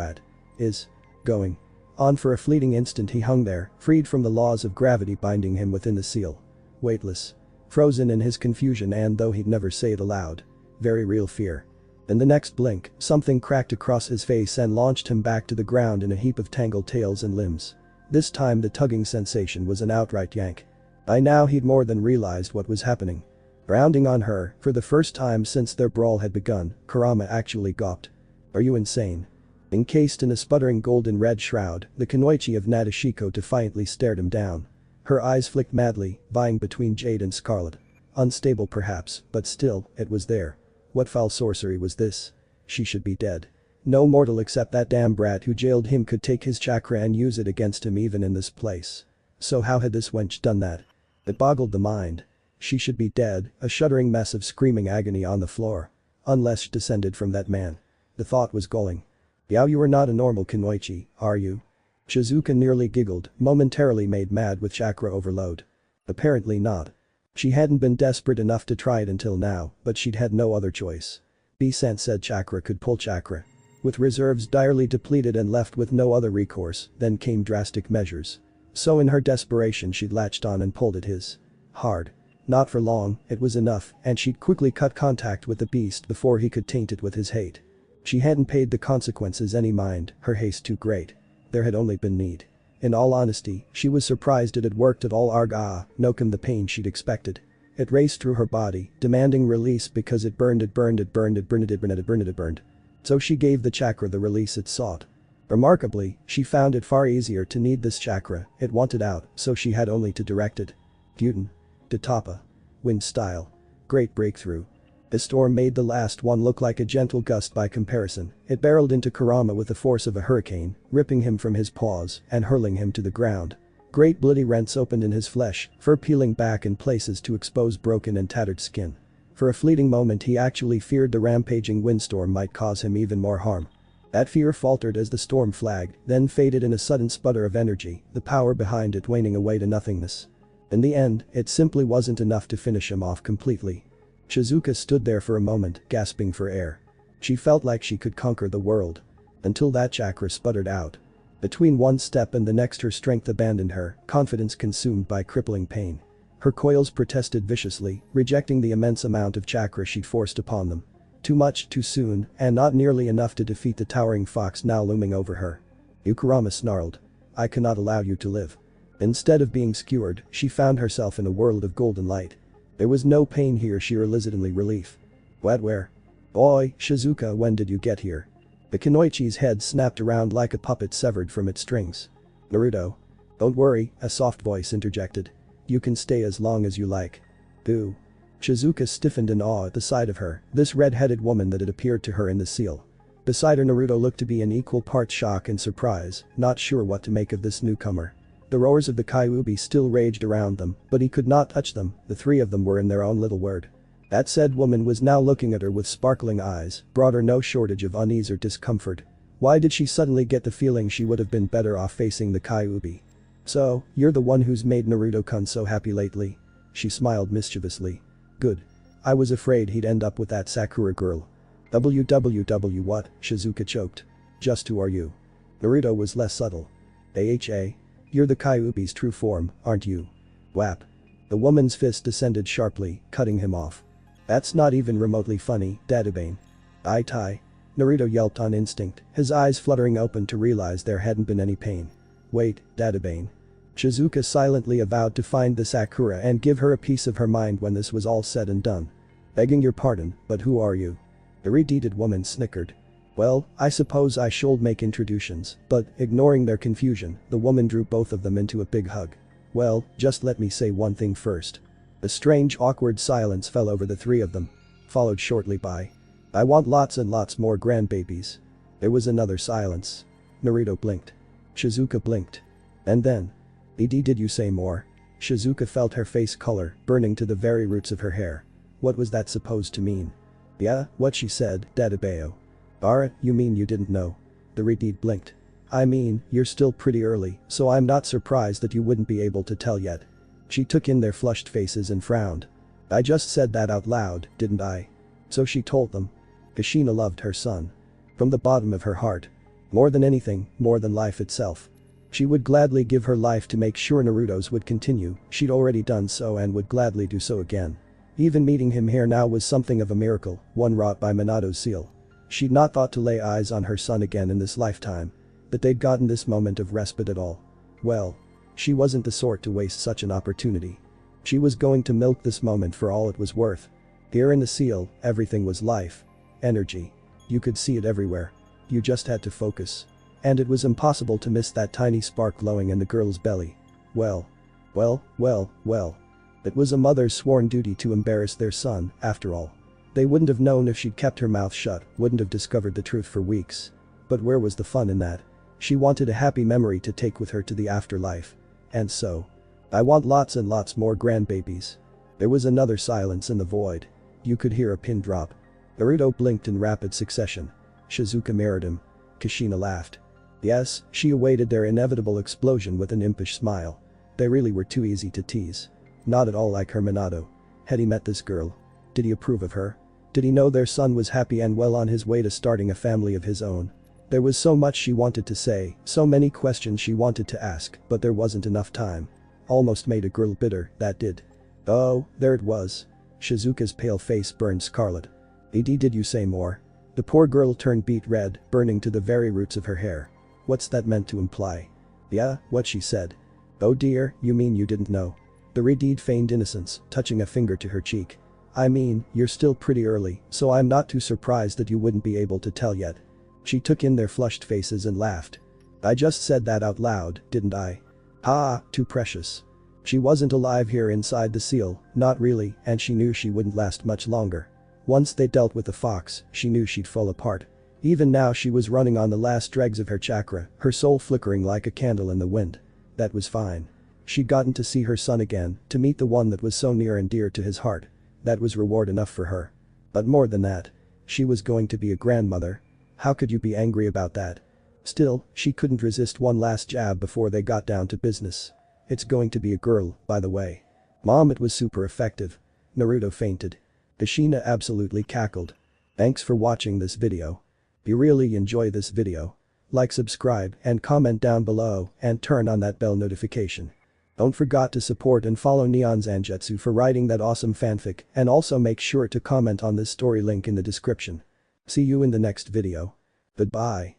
Is going on. For a fleeting instant he hung there, freed from the laws of gravity binding him within the seal. Weightless. Frozen in his confusion, and though he'd never say it aloud. Very real fear. In the next blink, something cracked across his face and launched him back to the ground in a heap of tangled tails and limbs. This time the tugging sensation was an outright yank. By now he'd more than realized what was happening. Rounding on her, for the first time since their brawl had begun, Kurama actually gawped. Are you insane? Encased in a sputtering golden red shroud, the kunoichi of Nadeshiko defiantly stared him down. Her eyes flicked madly, vying between jade and scarlet. Unstable perhaps, but still, it was there. What foul sorcery was this? She should be dead. No mortal except that damn brat who jailed him could take his chakra and use it against him even in this place. So how had this wench done that? It boggled the mind. She should be dead, a shuddering mess of screaming agony on the floor. Unless she descended from that man. The thought was galling. You are not a normal kunoichi, are you? Shizuka nearly giggled, momentarily made mad with chakra overload. Apparently not. She hadn't been desperate enough to try it until now, but she'd had no other choice. B-Cent said chakra could pull chakra. With reserves direly depleted and left with no other recourse, then came drastic measures. So in her desperation she'd latched on and pulled at his. Hard. Not for long, it was enough, and she'd quickly cut contact with the beast before he could taint it with his hate. She hadn't paid the consequences any mind, her haste too great. There had only been need. In all honesty, she was surprised it had worked at all. No can the pain she'd expected. It raced through her body, demanding release because it burned. So she gave the chakra the release it sought. Remarkably, she found it far easier to need this chakra, it wanted out, so she had only to direct it. Gyuten. Detapa. Wind style. Great breakthrough. The storm made the last one look like a gentle gust by comparison. It barreled into Kurama with the force of a hurricane, ripping him from his paws and hurling him to the ground. Great bloody rents opened in his flesh, fur peeling back in places to expose broken and tattered skin. For a fleeting moment he actually feared the rampaging windstorm might cause him even more harm. That fear faltered as the storm flagged, then faded in a sudden sputter of energy, the power behind it waning away to nothingness. In the end, it simply wasn't enough to finish him off completely. Shizuka stood there for a moment, gasping for air. She felt like she could conquer the world. Until that chakra sputtered out. Between one step and the next her strength abandoned her, confidence consumed by crippling pain. Her coils protested viciously, rejecting the immense amount of chakra she'd forced upon them. Too much, too soon, and not nearly enough to defeat the towering fox now looming over her. Kurama snarled. I cannot allow you to live. Instead of being skewered, she found herself in a world of golden light. There was no pain here, sheer elicitingly relief. Where? Boy, Shizuka, when did you get here? The Kunoichi's head snapped around like a puppet severed from its strings. Naruto. Don't worry, a soft voice interjected. You can stay as long as you like. Boo. Shizuka stiffened in awe at the sight of her, this red-headed woman that had appeared to her in the seal. Beside her Naruto looked to be in equal parts shock and surprise, not sure what to make of this newcomer. The roars of the Kyuubi still raged around them, but he could not touch them, the three of them were in their own little world. That said woman was now looking at her with sparkling eyes, brought her no shortage of unease or discomfort. Why did she suddenly get the feeling she would have been better off facing the Kyuubi? So, you're the one who's made Naruto-kun so happy lately? She smiled mischievously. Good. I was afraid he'd end up with that Sakura girl. WWW what? Shizuka choked. Just who are you? Naruto was less subtle. AHA. You're the Kyuubi's true form, aren't you? Whap. The woman's fist descended sharply, cutting him off. That's not even remotely funny, Dadabane. Tai. Naruto yelped on instinct, his eyes fluttering open to realize there hadn't been any pain. Wait, Dadabane. Shizuka silently avowed to find the Sakura and give her a piece of her mind when this was all said and done. Begging your pardon, but who are you? The irritated woman snickered. Well, I suppose I should make introductions, but, ignoring their confusion, the woman drew both of them into a big hug. Well, just let me say one thing first. A strange awkward silence fell over the three of them. Followed shortly by. I want lots and lots more grandbabies. There was another silence. Naruto blinked. Shizuka blinked. And then. Did you say more? Shizuka felt her face color, burning to the very roots of her hair. What was that supposed to mean? Yeah, what she said, Dadabeo. Bara, you mean you didn't know? The Redeed blinked. I mean, you're still pretty early, so I'm not surprised that you wouldn't be able to tell yet. She took in their flushed faces and frowned. I just said that out loud, didn't I? So she told them. Kushina loved her son. From the bottom of her heart. More than anything, more than life itself. She would gladly give her life to make sure Naruto's would continue, she'd already done so and would gladly do so again. Even meeting him here now was something of a miracle, one wrought by Minato's seal. She'd not thought to lay eyes on her son again in this lifetime. That they'd gotten this moment of respite at all. Well. She wasn't the sort to waste such an opportunity. She was going to milk this moment for all it was worth. Here in the seal, everything was life. Energy. You could see it everywhere. You just had to focus. And it was impossible to miss that tiny spark glowing in the girl's belly. Well. It was a mother's sworn duty to embarrass their son, after all. They wouldn't have known if she'd kept her mouth shut, wouldn't have discovered the truth for weeks. But where was the fun in that? She wanted a happy memory to take with her to the afterlife. And so. I want lots and lots more grandbabies. There was another silence in the void. You could hear a pin drop. Naruto blinked in rapid succession. Shizuka mirrored him. Kushina laughed. Yes, she awaited their inevitable explosion with an impish smile. They really were too easy to tease. Not at all like her Minato. Had he met this girl? Did he approve of her? Did he know their son was happy and well on his way to starting a family of his own? There was so much she wanted to say, so many questions she wanted to ask, but there wasn't enough time. Almost made a girl bitter, that did. Oh, there it was. Shizuka's pale face burned scarlet. Did you say more? The poor girl turned beet red, burning to the very roots of her hair. What's that meant to imply? Yeah, what she said. Oh dear, you mean you didn't know? The redhead feigned innocence, touching a finger to her cheek. I mean, you're still pretty early, so I'm not too surprised that you wouldn't be able to tell yet. She took in their flushed faces and laughed. I just said that out loud, didn't I? Ah, too precious. She wasn't alive here inside the seal, not really, and she knew she wouldn't last much longer. Once they dealt with the fox, she knew she'd fall apart. Even now she was running on the last dregs of her chakra, her soul flickering like a candle in the wind. That was fine. She'd gotten to see her son again, to meet the one that was so near and dear to his heart. That was reward enough for her. But more than that. She was going to be a grandmother. How could you be angry about that? Still, she couldn't resist one last jab before they got down to business. It's going to be a girl, by the way. Mom, it was super effective. Naruto fainted. Kushina absolutely cackled. Thanks for watching this video. If you really enjoy this video, like, subscribe, and comment down below, and turn on that bell notification. Don't forget to support and follow Neon Zangetsu for writing that awesome fanfic, and also make sure to comment on this story link in the description. See you in the next video. Goodbye.